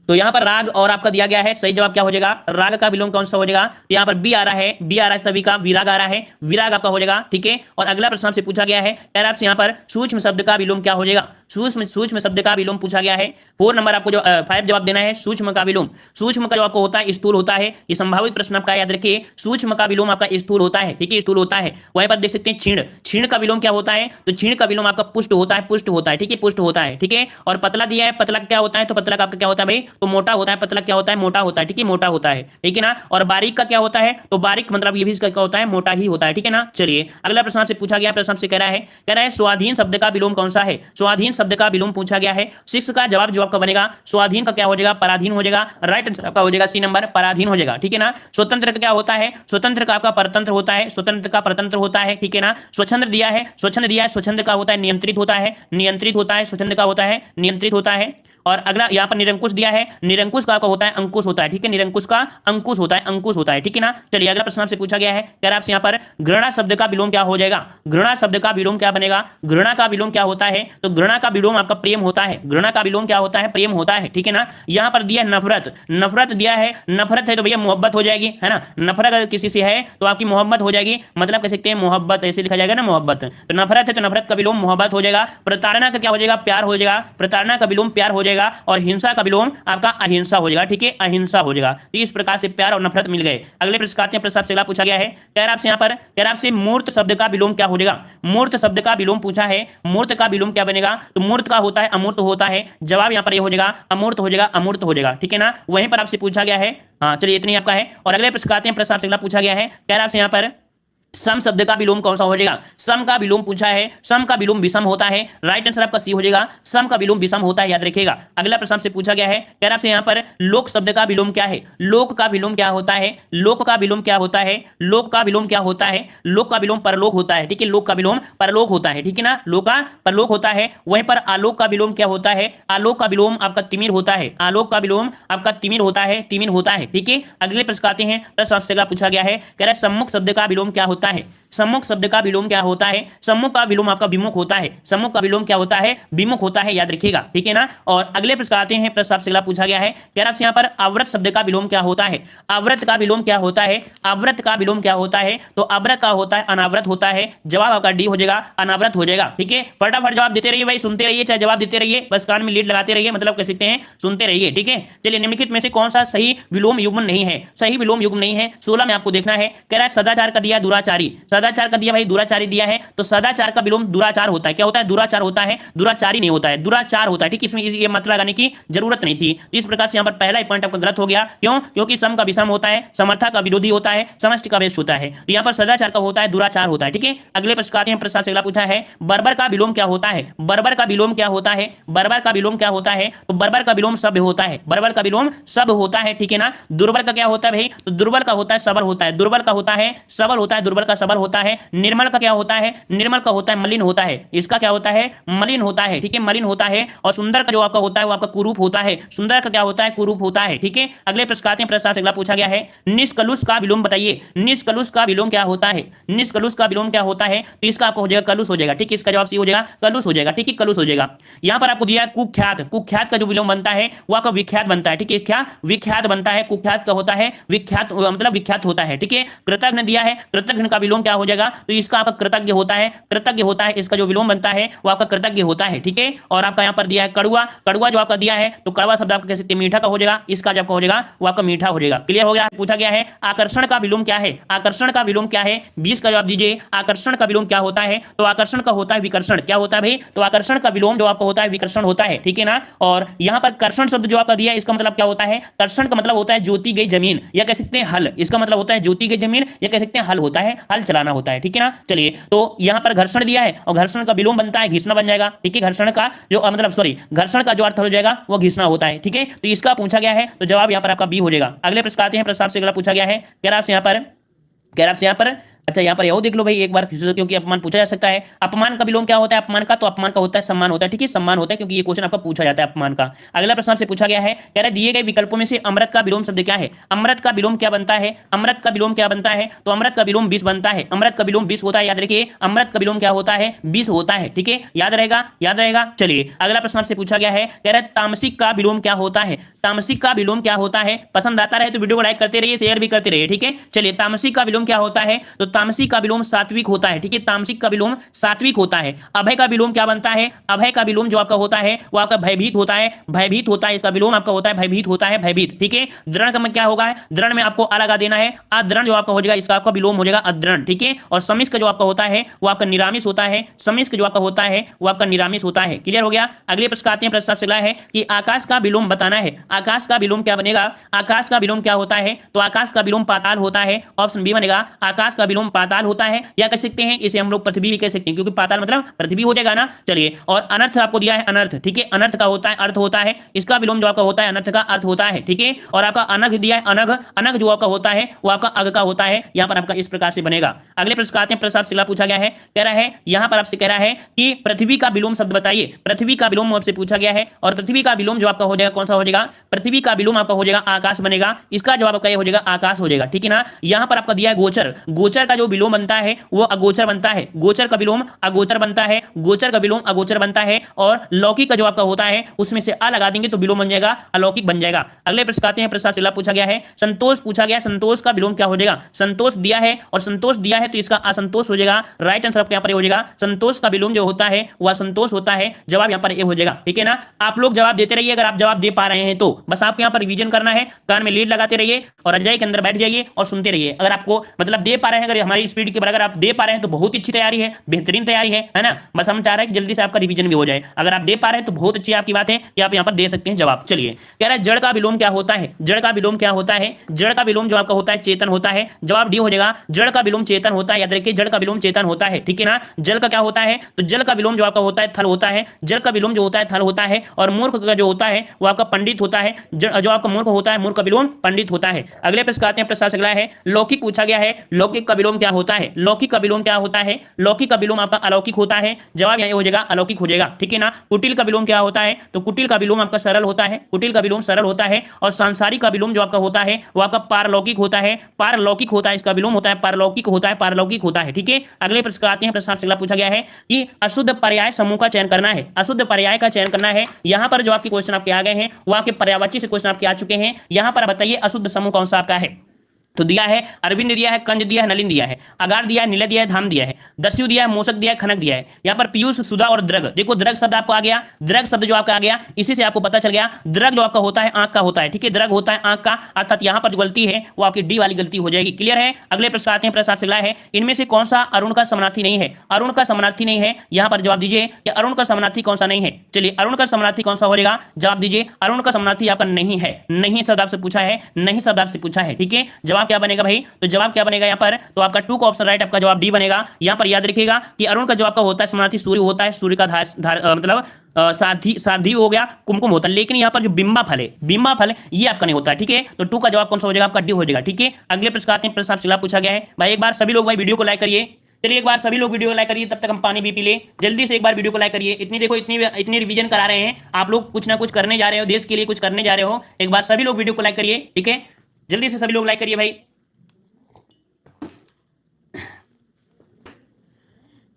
तो यहाँ पर राग और आपका दिया गया है, सही जवाब क्या हो जाएगा, राग का विलोम कौन सा हो जाएगा। तो यहाँ पर बी आ रहा है, बी आ रहा है सभी का, विराग आ रहा है, विराग आपका हो जाएगा, ठीक है। और अगला प्रश्न आपसे पूछा गया है, कह रहा आपसे यहाँ पर सूक्ष्म शब्द का विलोम क्या हो जाएगा। सूक्ष्म शब्द का विलोम पूछा गया है, 4 नंबर आपको जो 5 जवाब देना है। सूक्ष्म का विलोम, सूक्ष्म का जो आपको होता है स्थूल होता है, ये संभावित प्रश्न आपका याद रखिए, सूक्ष्म का विलोम आपका स्थूल होता है, ठीक है, स्थूल होता है। वहीं पर देख सकते हैं छीण, छीण का विलोम क्या होता है, तो छीण का विलोम आपका पुष्ट होता है, पुष्ट होता है, ठीक है, पुष्ट होता है, ठीक है। और पतला दिया है, पतला क्या होता है, तो पतला का आपका क्या होता है भाई, तो मोटा होता है, पतला क्या होता है, मोटा होता है, ठीक है, मोटा होता है, ठीक है ना। और बारीक का क्या होता है, तो बारीक मतलब ये भी इसका क्या होता है, मोटा ही होता है, ठीक है ना। चलिए अगला प्रश्न आपसे पूछा गया, प्रश्न से कह रहा है स्वाधीन शब्द का विलोम कौन सा है। स्वाधीन शब्द का विलोम पूछा गया है, 6 का जवाब जो आपका बनेगा, स्वाधीन का क्या हो जाएगा, पराधीन हो जाएगा। राइट आंसर आपका हो जाएगा सी नंबर, पराधीन हो जाएगा, ठीक है ना। स्वतंत्र का क्या होता है, स्वतंत्र का आपका परतंत्र होता है, स्वतंत्र का परतंत्र होता है, ठीक है ना। स्वच्छंद दिया है, स्वच्छंद दिया है, स्वच्छंद का होता है नियंत्रित होता है, नियंत्रित होता है, स्वच्छंद का होता है नियंत्रित होता है। और अगला यहाँ पर निरंकुश दिया है, निरंकुश का आपका होता है अंकुश होता है, ठीक है, निरंकुश का अंकुश होता है, अंकुश होता है, ठीक है ना। चलिए अगला प्रश्न आपसे पूछा गया है, कह रहा आपसे यहाँ पर घृणा शब्द का विलोम क्या हो जाएगा। घृणा शब्द का विलोम क्या बनेगा, घृणा का विलोम क्या होता है, तो घृणा का विलोम आपका प्रेम होता है, घृणा का विलोम क्या होता है, प्रेम होता है, ठीक है ना। यहाँ पर दिया नफरत, नफरत दिया है, नफरत है तो भैया मोहब्बत हो जाएगी, है ना। नफरत अगर किसी से है तो आपकी मोहब्बत हो जाएगी, मतलब कह सकते हैं मोहब्बत, ऐसे लिखा जाएगा ना मोहब्बत। तो नफरत है तो नफरत का विलोम मोहब्बत हो जाएगा। प्रताड़ना का क्या हो जाएगा, प्यार हो जाएगा, प्रताड़ना का विलोम प्यार हो जाएगा। और हिंसा का विलोम आपका अहिंसा हो जाएगा, ठीक है, अहिंसा हो जाएगा। तो इस प्रकार से प्यार और नफरत मिल गए। अगले प्रश्न आते हैं, प्रश्न आपसे अगला पूछा गया है, कह रहा आपसे यहाँ पर, कह रहा आपसे मूर्त शब्द का विलोम क्या हो जाएगा। मूर्त शब्द का विलोम पूछा है, मूर्त का विलोम क्या बनेगा, तो मूर्त का होता है अमूर्त होता है। जवाब यहाँ पर ये हो जाएगा अमूर्त हो जाएगा, अमूर्त हो जाएगा, ठीक है ना। वहीं पर आपसे पूछा गया है, हाँ चलिए इतनी आपका है। और अगले प्रश्न आते हैं, प्रश्न आपसे अगला पूछा गया है, कह रहा आपसे यहाँ पर सम शब्द का विलोम कौन सा हो जाएगा। सम का विलोम पूछा है, सम का विलोम विषम होता है। राइट आंसर आपका सी हो जाएगा, सम का विलोम विषम होता है, याद रखिएगा। अगला प्रश्न से पूछा गया है, कह रहा आपसे यहाँ पर लोक शब्द का विलोम क्या है। लोक का विलोम क्या होता है, लोक का विलोम क्या होता है, लोक का विलोम क्या होता है, लोक का विलोम परलोक होता है, ठीक है, लोक का विलोम परलोक होता है, ठीक है ना, लोक का परलोक होता है। वहीं पर आलोक का विलोम क्या होता है, आलोक का विलोम आपका तिमिर होता है, आलोक का विलोम आपका तिमिर होता है, तिमिर होता है, ठीक है। अगले प्रश्न आते हैं, प्रश्न आपसे अगला पूछा गया है, कह रहा है सम्मुख शब्द का विलोम क्या होता है। सम्मुख शब्द का विलोम क्या होता है, सम्मुख का विलोम आपका विमुख होता है, सम्मुख का विलोम क्या होता है, विमुख होता है, याद रखिएगा, ठीक है ना। और अगले प्रश्न आते हैं, प्रश्न आपसे अगला पूछा गया है, कह रहा आपसे यहाँ पर आवृत शब्द का विलोम क्या होता है। आवृत का विलोम क्या होता है, आवृत का विलोम क्या होता है, तो आवृत का होता है अनावृत होता है। जवाब आपका डी हो जाएगा, अनावृत हो जाएगा, ठीक है। फटाफट जवाब देते रहिए भाई, सुनते रहिए, चाहे जवाब देते रहिए, बस कान में लीड लगाते रहिए, मतलब कह सकते हैं सुनते रहिए, ठीक है। चलिए निम्नलिखित में से कौन सा सही विलोम युग्म नहीं है, सही विलोम युग्म नहीं है, 16 में आपको देखना है। कह रहा है सदाचार का दिया दुराचारी, सदाचार का दिया भाई दुराचारी दिया है, तो सदाचार का विलोम दुराचार होता है। क्या होता है, दुराचार होता है, दुराचारी नहीं होता है, दुराचार होता है, ठीक। इसमें ये मत लगाने की जरूरत नहीं थी। तो इस प्रकार से यहाँ पर पहला पॉइंट आपका गलत हो गया, क्यों, क्योंकि सम का विषम होता है, समर्था का विरोधी होता है, समष्टि का वेष्ट होता है। तो यहाँ पर सदाचार का होता है, दुराचार होता है, ठीक है। अगले प्रश्न आते हैं, प्रश्न से अगला पूछा है, बर्बर का विलोम क्या होता है। बर्बर का विलोम क्या होता है, बर्बर का विलोम क्या होता है, तो बर्बर का विलोम सभ्य होता है, बर्बर का विलोम सभ्य होता है, ठीक है ना। दुर्बल का क्या होता है भाई, तो दुर्बल का होता है सबल होता है, दुर्बल का होता है सबल होता है, दुर्बल का सबल होता होता है, निर्मल का क्या होता है, निर्मल का होता है मलिन होता है, इसका क्या होता है, मलिन होता है, ठीक है, मलिन होता है। और सुंदर का जो आपका होता है वो आपका कुरूप होता है, सुंदर का क्या होता है, कुरूप होता है, ठीक है। अगले प्रश्न आते हैं, प्रश्न अगला पूछा गया है, निष्कलुष का विलोम बताइए, निष्कलुष का विलोम क्या होता है, निष्कलुष का विलोम क्या होता है, तो इसका आपको हो जाएगा कलुष हो जाएगा, ठीक है, इसका जवाब सी हो जाएगा कलुष हो जाएगा, ठीक है, कलुष हो जाएगा। यहां पर आपको दिया है कुख्यात, कुख्यात का जो विलोम बनता है वो आपका विख्यात बनता है, ठीक है, क्या विख्यात बनता है, कुख्यात का होता है विख्यात, मतलब विख्यात होता है, ठीक है। कृतज्ञ दिया है, कृतज्ञ का विलोम क्या हो जाएगा, तो इसका आपका कृतज्ञ होता है, कृतज्ञ होता है, इसका जो विलोम बनता है वो आपका कृतज्ञ होता है, ठीक है। और आपका यहाँ पर दिया है कड़ुआ, कड़ुआ जो आपका दिया है तो कड़वा शब्द आपका कह सकते हैं मीठा का हो जाएगा, इसका जो आपका हो जाएगा वो आपका मीठा हो जाएगा। क्लियर हो गया। पूछा गया है आकर्षण का विलोम क्या है, आकर्षण का विलोम क्या है, 20 का जवाब दीजिए। आकर्षण का विलोम क्या होता है, तो आकर्षण का होता है विकर्षण, क्या होता है भाई, तो आकर्षण का विलोम जो आपका होता है विकर्षण होता है, ठीक है ना। और यहाँ पर कर्षण शब्द जो आपका दिया है इसका मतलब क्या होता है, कर्षण का मतलब होता है जोती गई जमीन, या कह सकते हैं हल, इसका मतलब होता है जोती गई जमीन, या कह सकते हैं हल होता है, हल चलाना होता है, ठीक है ना। चलिए, तो यहाँ पर घर्षण दिया है और घर्षण का विलोम बनता है घिसना बन जाएगा, ठीक है। घर्षण का जो मतलब सॉरी घर्षण का जो अर्थ हो जाएगा वो घिसना होता है, ठीक है। तो इसका पूछा गया है तो जवाब यहाँ पर आपका बी हो जाएगा। अगले प्रश्न आते हैं, प्रश्न आपसे अगला पूछा गया है, कह रहा आपसे यहाँ पर अच्छा यहाँ पर यहो देख लो भाई एक बार, क्योंकि अपमान पूछा जा सकता है। अपमान का विलोम क्या होता है, अपमान का, तो अपमान का होता है सम्मान होता है, ठीक है, सम्मान होता है, क्योंकि ये क्वेश्चन आपका पूछा जाता है अपमान का। अगला प्रश्न आपसे पूछा गया है, कह रहा है दिए गए विकल्पों में से अमृत का विलोम शब्द क्या है, अमृत का विलोम क्या बनता है, अमृत का विलोम क्या बनता है, तो अमृत का विलोम 20 बनता है, अमृत का विलोम 20 होता है, याद रखिए अमृत का विलोम क्या होता है, 20 होता है, ठीक है, याद रहेगा, याद रहेगा। चलिए अगला प्रश्न आपसे पूछा गया है, कह रहा है तामसिक का विलोम क्या होता है, तामसिक का विलोम क्या होता है। पसंद आता रहे तो वीडियो को लाइक करते रहिए, शेयर भी करते रहिए, ठीक है। चलिए तामसिक का विलोम क्या होता है, तो तामसिक का विलोम सात्विक होता है, ठीक है, तामसिक का विलोम सात्विक होता है। अभय का विलोम क्या बनता है, अभय का विलोम जो आपका होता है वो आपका भयभीत होता है, भयभीत होता है, इसका विलोम आपका होता है भयभीत होता है, भयभीत, ठीक है। दृढ़ का क्या होगा, दृढ़ में आपको आ लगा देना है, अदृढ़ जो आपका हो जाएगा इसका आपका विलोम हो जाएगा अदृढ़, ठीक है। और समिश्र जो आपका होता है वो आपका निरामिष होता है, समिश्र जो आपका होता है वो आपका निरामिष होता है। क्लियर हो गया। अगले प्रश्न आते हैं, प्रश्न आपसे अगला है कि आकाश का विलोम बताना है, आकाश का विलोम क्या बनेगा, आकाश का विलोम क्या होता है, तो आकाश का विलोम पाताल होता है, ऑप्शन बी बनेगा, आकाश का विलोम पाताल होता है, या कह सकते हैं इसे हम लोग पृथ्वी भी कह सकते हैं, क्योंकि पाताल मतलब पृथ्वी हो जाएगा ना। चलिए, और अनर्थ आपको दिया है अनर्थ, ठीक है, अनर्थ का होता है अर्थ होता है, इसका विलोम जो आपका होता है अनर्थ का अर्थ होता है, ठीक है। और आपका अनघ दिया है, अनघ, अनघ जो आपका होता है वो आपका अग का होता है, यहाँ पर आपका इस प्रकार से बनेगा। अगले प्रश्न आते हैं, प्रश्न आपसे अगला पूछा गया है, कह रहा है यहाँ पर आपसे कह रहा है कि पृथ्वी का विलोम शब्द बताइए, पृथ्वी का विलोम आपसे पूछा गया है, और पृथ्वी का विलोम जो आपका हो जाएगा कौन सा हो जाएगा, पृथ्वी का विलोम आपका हो जाएगा आकाश बनेगा, इसका जवाब आपका हो जाएगा आकाश हो जाएगा, ठीक है ना। यहाँ पर आपका दिया है गोचर, गोचर का जो विलोम बनता है वो अगोचर बनता है, गोचर का विलोम अगोचर बनता है, गोचर का विलोम अगोचर बनता है। और लौकिक का जो आपका होता है उसमें से आ लगा देंगे तो विलोम बन जाएगा अलौकिक बन जाएगा। अगले प्रश्न आते हैं, प्रश्न अगला पूछा गया है, संतोष पूछा गया, संतोष का विलोम क्या हो जाएगा, संतोष दिया है और संतोष दिया है तो इसका असंतोष हो जाएगा, राइट आंसर आपके यहाँ पर हो जाएगा, संतोष का विलोम जो होता है वह संतोष होता है, जवाब यहाँ पर ए हो जाएगा, ठीक है ना। आप लोग जवाब देते रहिए, अगर आप जवाब दे पा रहे हैं तो बस आपके यहाँ पर रिवीजन करना है, कान में लीड लगाते रहिए और अजय के अंदर बैठ जाइए और सुनते रहिए। अगर आपको मतलब दे पा रहे हैं, अगर हमारी स्पीड के बराबर आप दे पा रहे हैं तो बहुत अच्छी तैयारी है, बेहतरीन तैयारी है ना। बस हम चाह रहे हैं कि जल्दी से आपका रिवीजन भी हो जाए। अगर आप दे पा रहे हैं तो बहुत अच्छी आपकी बात है कि आप यहाँ पर दे सकते हैं जवाब। चलिए, कह रहा है जड़ का विलोम क्या होता है, जड़ का विलोम क्या होता है, जड़ का विलोम जो आपका होता है चेतन होता है, जवाब डी हो जाएगा, जड़ का विलोम चेतन होता है, याद रखिए जड़ का विलोम चेतन होता है, ठीक है ना। जल का क्या होता है, तो जल का विलोम जो आपका होता है थल होता है, जल का विलोम जो होता है थल होता है। और मूर्ख का जो होता है वो आपका पंडित होता है, जो आपका मूर्ख होता है मूर्ख का विलोम पंडित होता है। अगले प्रश्न आते हैं, प्रश्न अगला है, लौकिक पूछा गया है, लौकिक का विलोम क्या होता है, लौकिक का विलोम क्या होता है, लौकिक का विलोम आपका अलौकिक होता है, जवाब यहाँ हो जाएगा अलौकिक हो जाएगा, ठीक है ना। कुटिल का विलोम क्या होता है, तो कुटिल का विलोम आपका सरल होता है, कुटिल का विलोम सरल होता है। और सांसारिक का विलोम जो आपका होता है वो आपका पारलौकिक होता है, पारलौकिक होता है, इसका विलोम होता है पारलौकिक होता है, पारलौकिक होता है, ठीक है। अगले प्रश्न आते हैं, प्रश्न अगला पूछा गया है कि अशुद्ध पर्याय समूह का चयन करना है, अशुद्ध पर्याय का चयन करना है। यहाँ पर जो आपके क्वेश्चन आपके आ गए हैं वो आपके पर्यायवाची से क्वेश्चन आपके आ चुके हैं। यहाँ पर बताइए अशुद्ध समूह कौन सा आपका है, तो दिया है अरविंद दिया है, कंज दिया है, नलिन दिया है, अगार दिया है, नीला दिया है, धाम दिया है, दस्यु दिया है, मोसक दिया है, खनक दिया है। यहाँ पर पीयूष, सुधा और द्रग, देखो द्रग शब्द आपको आ गया, द्रग शब्द जो आपका आ गया इसी से आपको पता चल गया द्रग जो आपका होता है आंख का होता है, ठीक है, द्रग होता है आंख का, अर्थात यहाँ पर जो गलती है वो आपकी डी वाली गलती हो जाएगी। क्लियर है। अगले प्रश्न आते हैं, प्रश्न अगला है, इनमें से कौन सा अरुण का समानार्थी नहीं है, अरुण का समानार्थी नहीं है, यहाँ पर जवाब दीजिए कि अरुण का समानार्थी कौन सा नहीं है। चलिए, अरुण का समानार्थी कौन सा हो जाएगा, जवाब दीजिए, अरुण का समानार्थी आपका नहीं है, नहीं शब्द आपसे पूछा है, नहीं शब्द आपसे पूछा है, ठीक है। जवाब क्या बनेगा भाई, तो जवाब क्या बनेगा यहाँ पर, तो आपका टू का ऑप्शन राइट, आपका जवाब डी बनेगा। यहाँ पर याद रखिएगा कि अरुण का जो आपका होता है समानार्थी सूर्य होता है, सूर्य का मतलब सारथी हो गया, कुमकुम होता है, लेकिन यहाँ पर जो बिंबा फल है, बिंबा फल ये आपका नहीं होता है, ठीक है। तो टू का जवाब कौन सा हो जाएगा, आपका डी हो जाएगा, ठीक है। अगले प्रश्न आते हैं, प्रश्न आपसे पूछा गया है भाई, एक बार सभी लोग भाई वीडियो को लाइक करिए, चलिए एक बार सभी लोग वीडियो को लाइक करिए, तब तक हम पानी भी पी ले। जल्दी से एक बार वीडियो को लाइक करिए। इतनी देखो, इतनी रिवीजन करा रहे हैं आप लोग, कुछ ना कुछ करने जा रहे हो, देश के लिए कुछ करने जा रहे हो। एक बार सभी लोग वीडियो को लाइक करिए, ठीक है, जल्दी से सभी लोग लाइक करिए भाई।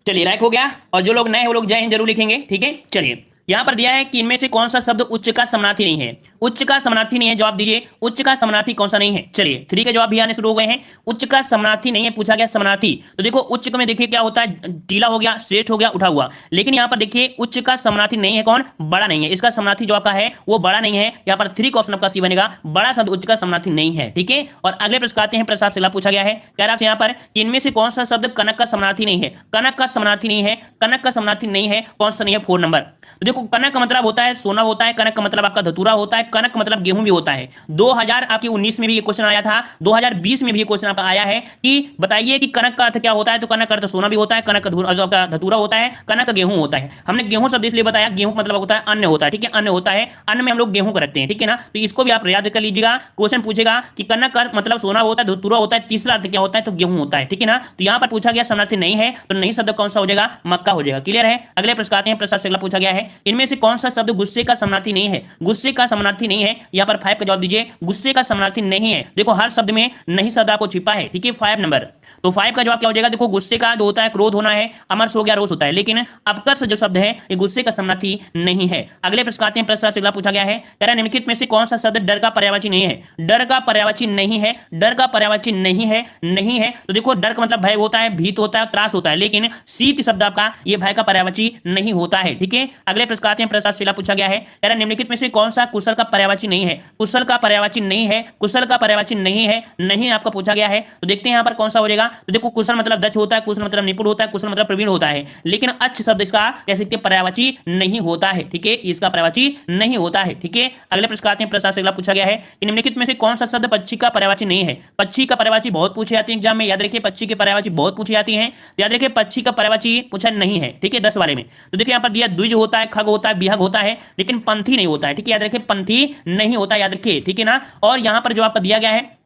चलिए लाइक हो गया, और जो लोग नए हैं वो लोग जय हिंद जरूर लिखेंगे, ठीक है। चलिए यहां पर दिया है कि इनमें से कौन सा शब्द उच्च का समानार्थी नहीं है। उच्च का समानार्थी नहीं है, जवाब दीजिए उच्च का समानार्थी कौन सा नहीं है। चलिए 3 के जवाब भी आने शुरू हो गए हैं। उच्च का समानार्थी नहीं है, पूछा गया समानार्थी। तो देखो उच्च में देखिए क्या होता है, टीला हो गया, श्रेष्ठ हो गया, उठा हुआ। लेकिन यहां पर देखिए उच्च का समानार्थी नहीं है कौन, बड़ा नहीं है। इसका समानार्थी जो आपका है वो बड़ा नहीं है। यहां पर 3 का ऑप्शन आपका सी बनेगा, बड़ा शब्द उच्च का समानार्थी नहीं है, ठीक है। और अगले प्रश्न आते हैं, प्रश्न से पूछा गया है, कह रहा है यहां पर कि इनमें से कौन सा शब्द कनक का समानार्थी नहीं है। कनक का समानार्थी नहीं है, कनक का समानार्थी नहीं है, कौन सा नहीं है, 4 नंबर। तो देखो कनक का मतलब होता है सोना होता है, कनक का मतलब आपका धतूरा होता है, कनक का मतलब गेहूं भी होता है। 2019 में भी ये क्वेश्चन आया था, 2020 में भी ये क्वेश्चन आपका आया है कि बताइए कि कनक का अर्थ क्या होता है। तो कनक का अर्थ सोना भी होता है, कनक का धतूरा होता है, कनक का गेहूं होता है। हमने गेहूं शब्द इसलिए बताया, गेहूं का मतलब होता है अन्न होता है, ठीक है, अन्न होता है, अन्न में हम लोग गेहूं को रखते हैं, ठीक है ना। तो इसको भी आप याद कर लीजिएगा। क्वेश्चन पूछेगा कि कनक का मतलब सोना होता है, धतूरा होता है, तीसरा अर्थ क्या होता है, तो गेहूं होता है, ठीक है ना। तो यहां पर पूछा गया समानार्थी नहीं है, तो नहीं शब्द कौन सा हो जाएगा, मक्का हो जाएगा। क्लियर है। अगले प्रश्न आते हैं, प्रश्न से अगला पूछा गया है, इनमें से कौन सा शब्द गुस्से का समानार्थी नहीं है। गुस्से का समानार्थी नहीं है, यहां पर 5 का जवाब दीजिए, गुस्से का समानार्थी नहीं है। देखो हर शब्द में नहीं शब्द आपको छिपा है, ठीक है, 5 नंबर। तो 5 का जवाब क्या हो जाएगा, देखो गुस्से का जो होता है क्रोध होना है, अमर्ष हो गया, रोष होता है, लेकिन अपकर्ष जो शब्द है ये गुस्से का समानार्थी नहीं है। अगले प्रश्न आते हैं, प्रश्न से अगला पूछा गया है, कह रहा है निम्नलिखित में से कौन सा शब्द डर का पर्यायवाची नहीं है। डर का पर्यायवाची नहीं है, डर का पर्यायवाची नहीं है, नहीं है। तो देखो डर का मतलब भय होता है, भीत होता है, त्रास होता है, लेकिन शीत शब्द आपका ये भय का पर्यायवाची नहीं होता है, ठीक है। अगले प्रश्न आते हैं, प्रश्न से पूछा गया है, कह रहा है निम्नलिखित में से कौन सा कुशल का पर्यायवाची नहीं है। कुशल का पर्यायवाची नहीं है, कुशल का पर्यायवाची नहीं है, नहीं आपका पूछा गया है। तो देखते हैं यहां पर कौन सा हो जाएगा। तो देखो कुशल मतलब दक्ष होता है, कुशल मतलब निपुण होता है, कुशल मतलब प्रवीण होता है, लेकिन अच्छ शब्द इसका कह सकते हैं पर्यायवाची नहीं होता है, ठीक है, इसका पर्यायवाची नहीं होता है, ठीक है। अगले प्रश्न आते हैं, प्रश्न से अगला पूछा गया है कि निम्नलिखित में से कौन सा शब्द पक्षी का पर्यायवाची नहीं है। पक्षी का पर्यायवाची बहुत पूछे जाते हैं एग्जाम में, याद रखिए पक्षी के पर्यायवाची बहुत पूछे जाती हैं, याद रखिए पक्षी का पर्यायवाची पूछा नहीं है, ठीक है, 10 वाले में। तो देखिए यहां पर दिया द्विज होता है, खग होता है, विहग होता है, लेकिन पंथी नहीं होता है, ठीक है, याद रखिए पंथी नहीं होता, याद रखिए, ठीक है ना। और यहां पर जो आपका दिया गया है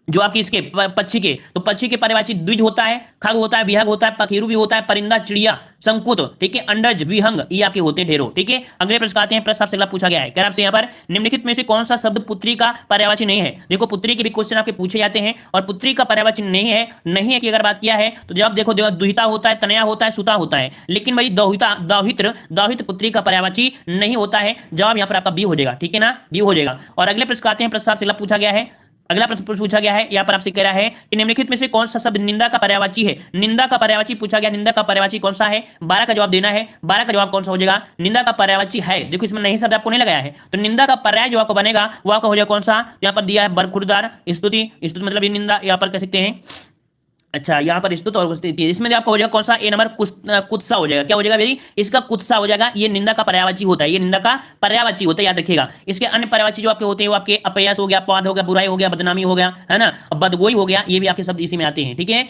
जो आपकी इसके पक्षी के, तो पक्षी के पर्यायवाची द्विज होता है, खग होता है, विहग होता है, पखेरु भी होता है, परिंदा, चिड़िया, शंकुत, ठीक है, अंडज, विहंग, ये आपके होते हैं ढेरों, ठीक है। अगले प्रश्न आते हैं, प्रश्न से अगला पूछा गया है, कह आपसे यहाँ पर निम्नलिखित में से कौन सा शब्द पुत्री का पर्यायवाची नहीं है। देखो पुत्री के भी क्वेश्चन आपके पूछे जाते हैं, और पुत्री का पर्यायवाची नहीं है, नहीं है की अगर बात किया है तो जवाब देखो दुहिता होता है, तनया होता है, सुता होता है, लेकिन भाई दाहित्र पुत्री का पर्यायवाची नहीं होता है। जवाब यहाँ पर आपका बी हो जाएगा, ठीक है ना, बी हो जाएगा। और अगले प्रश्न आते हैं, प्रश्न से अगला पूछा गया है, अगला प्रश्न पूछा गया है, यहाँ पर आपसे कह रहा है कि निम्नलिखित में से कौन सा शब्द निंदा का पर्यायवाची है। निंदा का पर्यायवाची पूछा गया, निंदा का पर्यायवाची कौन सा है, 12 का जवाब देना है। 12 का जवाब कौन सा हो जाएगा, निंदा का पर्यायवाची है। देखो इसमें नहीं शब्द आपको नहीं लगाया है, तो निंदा का पर्याय जो आपको बनेगा वो आपका हो जाएगा कौन सा, यहाँ पर दिया है बरखुरदार, स्तुति, स्तुति मतलब ये निंदा, यहाँ पर कह सकते हैं, अच्छा यहाँ पर स्तुत और इसमें आपका हो जाएगा कौन सा, ए नंबर कुत्सा हो जाएगा। क्या हो जाएगा भाई, इसका कुत्सा हो जाएगा। ये निंदा का पर्यायवाची होता है, ये निंदा का पर्यायवाची होता है, याद रखिएगा। इसके अन्य पर्यायवाची जो आपके होते हैं वो आपके अपयश हो गया, अपवाद हो गया, बुराई हो गया, बदनामी हो गया, है ना, बदगोई हो गया, ये भी आपके शब्द इसी में आते हैं, ठीक है,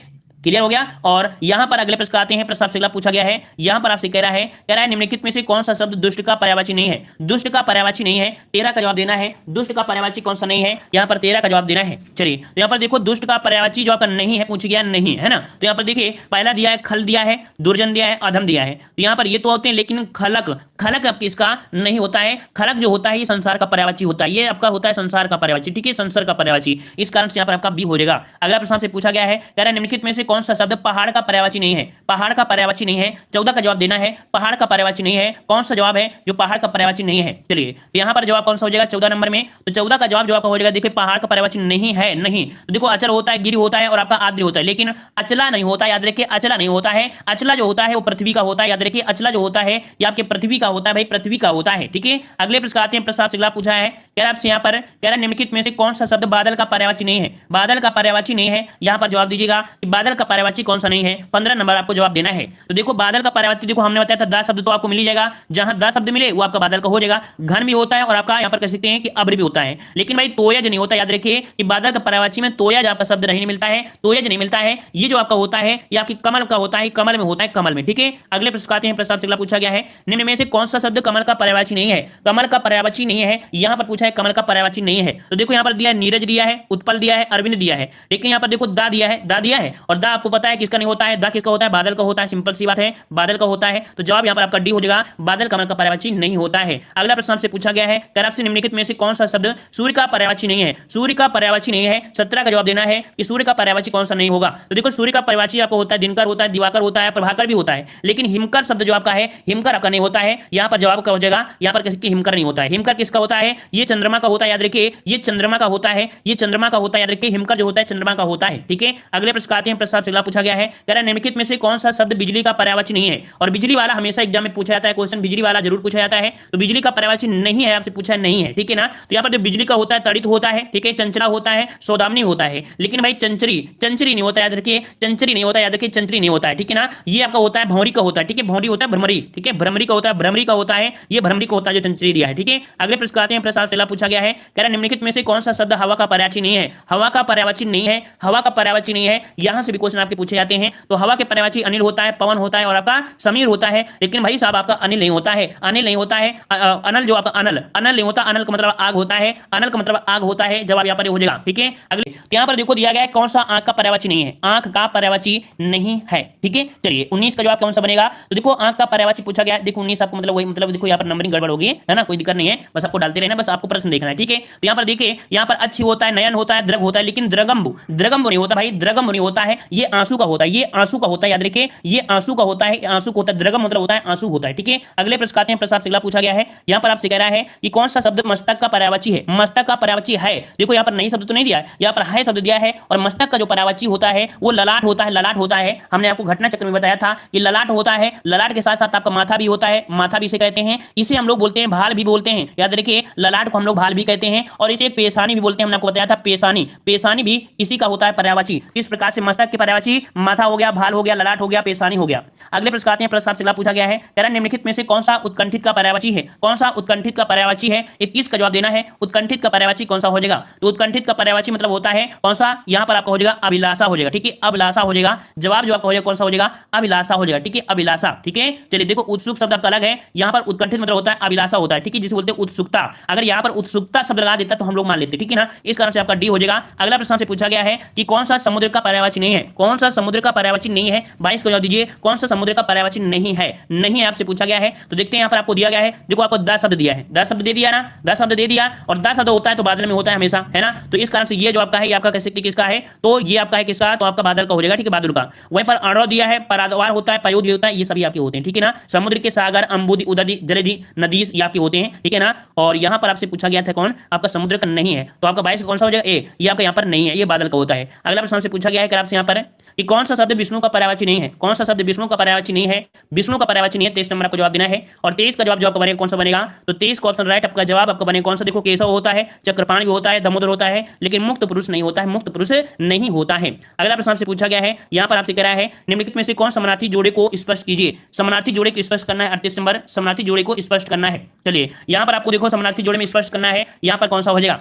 क्लियर हो गया। और यहां पर अगले प्रश्न आते हैं, प्रश्न से अगला पूछा गया है, यहां पर आपसे कह रहा है निम्नलिखित में से कौन सा शब्द दुष्ट का पर्यायवाची नहीं है। दुष्ट का पर्यायवाची नहीं है, 13 का जवाब देना है। दुष्ट का पर्यायवाची कौन सा नहीं है, यहां पर 13 का जवाब देना है। चलिए तो यहां पर देखो दुष्ट का पर्यायवाची जो आपका नहीं है पूछ गया, नहीं है ना। तो यहां पर देखिए पहला दिया है खल दिया है, दुर्जन दिया है, अधम दिया है। तो यहां पर ये तो होते हैं, लेकिन खलक आपकी इसका नहीं होता है। खलक जो होता है ये संसार का पर्यायवाची होता है, ये आपका होता है संसार का पर्यायवाची, ठीक है, संसार का पर्यायवाची। इस कारण से यहां पर आपका बी हो जाएगा। अगला प्रश्न से पूछा गया है, कह रहा है निम्नलिखित में से कौन सा शब्द पहाड़ का पर्यायवाची नहीं है। पहाड़ का पर्यायवाची नहीं है, 14 का जवाब देना है। पहाड़ का पर्यायवाची नहीं है, कौन सा जवाब है जो पहाड़ का पर्यायवाची नहीं है। चलिए तो यहां पर जवाब कौन सा हो जाएगा 14 नंबर में, तो 14 का जवाब जो आपका हो जाएगा, देखिए पहाड़ का पर्यायवाची नहीं है, नहीं। तो देखो अचल होता है, गिरि होता है और आपका आद्र होता है, लेकिन अचला नहीं होता, याद रखिए अचला नहीं होता है। अचला जो होता है वो पृथ्वी का होता है, याद रखिए अचला जो होता है ये आपके पृथ्वी का होता है, भाई पृथ्वी का होता है, ठीक है। अगले प्रश्न आते हैं, प्रश्न से अगला पूछा है, कह रहा आपसे यहां पर कह रहा निम्नलिखित में से कौन सा शब्द बादल का पर्यायवाची नहीं है। बादल का पर्यायवाची नहीं है, यहां पर जवाब दीजिएगा कि बादल का पर्यायवाची कौन सा नहीं है। 15 नंबर आपको जवाब देना है। तो देखो बादल का पर्यायवाची, देखो हमने बताया था 10 शब्द तो आपको मिल ही जाएगा, जहां 10 शब्द मिले वो आपका बादल का हो जाएगा। घन भी होता है और आपका यहां पर कह सकते हैं कि अब्र भी होता है, लेकिन भाई तोयज नहीं होता। याद रखिए कि बादल का पर्यायवाची में तोयज आपका शब्द नहीं मिलता है, तोयज नहीं मिलता है। ये जो आपका होता है ये आपकी कमल का होता है, कमल में होता है, कमल में, ठीक है। अगले प्रश्न आते हैं, प्रश्न से अगला पूछा गया है, निम्न में से कौन सा शब्द कमल का पर्यायवाची नहीं है। कमल का पर्यायवाची नहीं है, यहां पर पूछा है कमल का पर्यायवाची नहीं है। तो देखो यहां पर दिया है नीरज दिया है, उत्पल दिया है, अरविंद दिया है, लेकिन यहां पर देखो दा दिया है, दा दिया है और आपको पता है किसका नहीं होता है, द किसका होता है, बादल का होता है, सिंपल सी बात है, बादल का होता है। तो जवाब यहाँ पर आपका डी हो जाएगा, बादल कमल का पर्यायवाची नहीं होता है। अगला प्रश्न आपसे पूछा गया है, कर आपसे निम्नलिखित में से कौन सा शब्द सूर्य का पर्यायवाची नहीं है, सूर्य का पर्यायवाची नहीं है। 17 का जवाब देना है कि सूर्य का पर्यायवाची कौन सा नहीं होगा। तो देखो सूर्य का पर्यायवाची आपको होता है दिनकर होता है, दिवाकर होता है, प्रभाकर भी होता है, लेकिन हिमकर शब्द जो आपका है, हिमकर आपका नहीं होता है। यहाँ पर जवाब क्या हो जाएगा, यहाँ पर किसी हिमकर नहीं होता है। हिमकर किसका होता है, ये चंद्रमा का होता है, याद रखिए ये चंद्रमा का होता है, ये चंद्रमा का होता है, याद रखिए हिमकर जो होता है चंद्रमा का होता है। ठीक है, अगले प्रश्न आते हैं, प्रश्न अगला पूछा गया है, कह रहा है निम्नलिखित में से कौन सा शब्द बिजली का पर्यायवाची नहीं है। और बिजली वाला हमेशा एग्जाम में पूछा जाता है क्वेश्चन, बिजली वाला जरूर पूछा जाता है। तो बिजली का पर्यायवाची नहीं है, आपसे पूछा नहीं है, ठीक है ना। तो यहाँ पर जो बिजली का होता है तड़ित होता है, ठीक है, चंचला होता है, सौदामिनी होता है, लेकिन भाई चंचरी चंचरी नहीं होता, याद रखिए चंचरी नहीं होता, याद रखिए चंचरी नहीं होता है, ठीक है ना। ये आपका होता है भौरी का होता है, ठीक है, भौरी होता है भ्रमरी, ठीक है, भ्रमरी का होता है, भ्रमरी का होता है, ये भ्रमरी का होता है जो चंचरी दिया है। ठीक है, अगले प्रश्न आते हैं, प्रश्न आपसे पूछा गया है, कह रहा है निम्नलिखित में से कौन सा शब्द हवा का पर्यायवाची नहीं है। हवा का पर्यायवाची नहीं है, हवा का पर्यायवाची नहीं है। यहां से भी क्वेश्चन आपके पूछे जाते हैं। तो हवा के पर्यायवाची अनिल होता है, पवन होता है और आपका समीर होता है, लेकिन भाई साहब आपका अनिल नहीं होता है, अनिल नहीं होता है। अनल जो आपका अनल अनल नहीं होता, अनल का मतलब आग होता है, अनल का मतलब आग होता है। जवाब यहाँ पर हो जाएगा। ठीक है, अगले यहाँ पर देखो दिया गया है कौन सा आंख का पर्यायवाची नहीं है, आंख का पर्यायवाची नहीं है। ठीक है, चलिए 19 का जवाब कौन सा बनेगा। तो देखो आंख का पर्यायवाची पूछा गया, देखो 19 आपको मतलब वही मतलब देखो यहाँ पर नंबरिंग गड़बड़ होगी है ना, कोई दिक्कत नहीं है, बस आपको डालते रहना, बस आपको प्रश्न देखना है। ठीक है, तो यहाँ पर देखिए यहाँ पर अच्छी होता है, नयन होता है, द्रग होता है, लेकिन द्रगम्बु द्रगम्बु नहीं होता भाई, द्रगम्बु नहीं होता है, ये आंसू का होता है, ये आंसू का होता है, याद रखिए ये आंसू का होता है, आंसू का होता है, द्रगम मतलब होता है आंसू होता है। ठीक है, अगले प्रश्न आते हैं, प्रश्न आपसे अगला पूछा गया है, यहाँ पर आपसे कह रहा है कि कौन सा शब्द मस्तक का पर्यायवाची है। मस्तक का पर्यायवाची है, देखो यहाँ पर नई शब्द तो नहीं दिया है, यहाँ पर है शब्द दिया है, और मस्तक का जो पर्यायवाची होता है वो ललाट होता है, ललाट होता है। हमने आपको घटना चक्र में बताया था कि ललाट होता है, ललाट के साथ साथ आपका माथा भी होता है, माथा भी इसे कहते हैं, इसे हम लोग बोलते हैं भाल भी बोलते हैं, याद रखिए ललाट को हम लोग भाल भी कहते हैं, और इसे एक पेशानी भी बोलते हैं, हमने आपको बताया था पेशानी, पेशानी भी इसी का होता है पर्यायवाची। इस प्रकार से मस्तक के पर्यायवाची माथा हो गया, भाल हो गया, ललाट हो गया, पेशानी हो गया। अगले प्रश्न आते हैं, प्रश्न आपसे पूछा गया है, कह रहा है निम्नलिखित में से कौन सा उत्कंठित का पर्यायवाची है, कौन सा उत्कंठित का पर्यायवाची है। 21 का जवाब देना है, उत्कंठित का पर्यायवाची कौन सा हो जाएगा। तो उत्कंठित का पर्यायवाची मतलब होता है कौन सा, यहाँ पर आपका हो जाएगा अभिलाषा हो जाएगा। ठीक है, अभिलाषा हो जाएगा, जवाब जो आपका हो जाएगा कौन सा हो जाएगा, अभिलाषा हो जाएगा। ठीक है, अभिलाषा। ठीक है, चलिए देखो उत्सुक शब्द आपका अलग है, यहाँ पर उत्कंठित मतलब होता है अभिलाषा होता है, ठीक है, जिसे बोलते हैं उत्सुकता। अगर यहाँ पर उत्सुकता शब्द लगा देता तो हम लोग मान लेते, ठीक है ना, इस कारण से आपका डी हो जाएगा। अगला प्रश्न से पूछा गया है कि कौन सा समुद्र का पर्यायवाची नहीं है, कौन सा समुद्र का पर्यायवाची नहीं है। 22 को जवाब दीजिए, कौन सा समुद्र का पर्यायवाची नहीं है, नहीं है आपसे पूछा गया है। तो देखते हैं यहाँ पर आपको दिया गया है, देखो आपको 10 शब्द दिया है, 10 शब्द दे दिया ना, 10 शब्द दे दिया, और 10 शब्द होता है तो बादल में होता है हमेशा, है ना। तो इस कारण से ये जो आपका है, ये आपका कह सकते किसका है, तो ये आपका है किसका, तो आपका बादल का हो जाएगा। ठीक है, बादल का। वहीं पर अणो दिया है, पराद्वार होता है, पयोध होता है, ये सभी आपके होते हैं। ठीक है ना, समुद्र के सागर, अम्बुदी, उददी, जलधि, नदीस ये आपके होते हैं। ठीक है ना, और यहाँ पर आपसे पूछा गया था कौन, आपका समुद्र का नहीं है, तो आपका 22 कौन सा हो जाएगा, ए, ये आपका यहाँ पर नहीं है, ये बादल का होता है। अगला प्रश्न से पूछा गया है आपसे यहाँ पर कि कौन सा शब्द विष्णु का पर्यायवाची नहीं है, कौन सा शब्द विष्णु का पर्यायवाची नहीं है, विष्णु का पर्यायवाची नहीं है। 23 नंबर आपको जवाब देना है, और 23 का जवाब जो आपका बनेगा कौन सा बनेगा, तो 23 का ऑप्शन राइट आपका जवाब आपका बनेगा कौन सा, देखो केशव होता है, चक्रपाणि भी होता है, दामोदर होता है, लेकिन मुक्त पुरुष नहीं होता है, मुक्त पुरुष नहीं होता है। अगला प्रश्न आपसे पूछा गया है, यहाँ पर आपसे कह रहा है निम्नलिखित में से कौन समानार्थी जोड़े को स्पष्ट कीजिए। समानार्थी जोड़े को स्पष्ट करना है, 38 नंबर समानार्थी जोड़े को स्पष्ट करना है। चलिए यहाँ पर आपको देखो समानार्थी जोड़े में स्पष्ट करना है, यहाँ पर कौन सा हो जाएगा।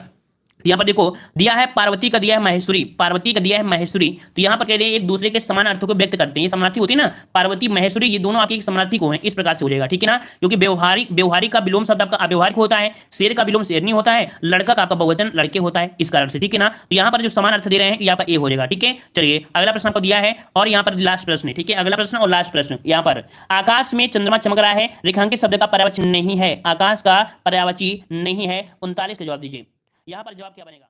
यहाँ पर देखो दिया है पार्वती का दिया है महेश्वरी, पार्वती का दिया है महेश्वरी, तो यहाँ पर कह रहे हैं एक दूसरे के समान अर्थों को व्यक्त करते हैं, ये समानार्थी होती है ना, पार्वती महेश्वरी ये दोनों आपके समानार्थी को हैं, इस प्रकार से हो जाएगा। ठीक है ना, क्योंकि व्यवहारिक का विलोम शब्द आपका अव्यवहारिक होता है, शेर का विलोम शेरनी होता है, लड़का का आपका बहुवचन लड़के होता है, इस कारण से। ठीक है ना, तो यहाँ पर जो समान अर्थ दे रहे हैं यहाँ पर ए हो जाएगा। ठीक है, चलिए अगला प्रश्न आपको दिया है, और यहाँ पर लास्ट प्रश्न है। ठीक है, अगला प्रश्न और लास्ट प्रश्न, यहाँ पर आकाश में चंद्रमा चमक रहा है, रेखांकित शब्द का पर्यायवाची नहीं है, आकाश का पर्यायवाची नहीं है। 39 का जवाब दीजिए, यहाँ पर जवाब क्या बनेगा।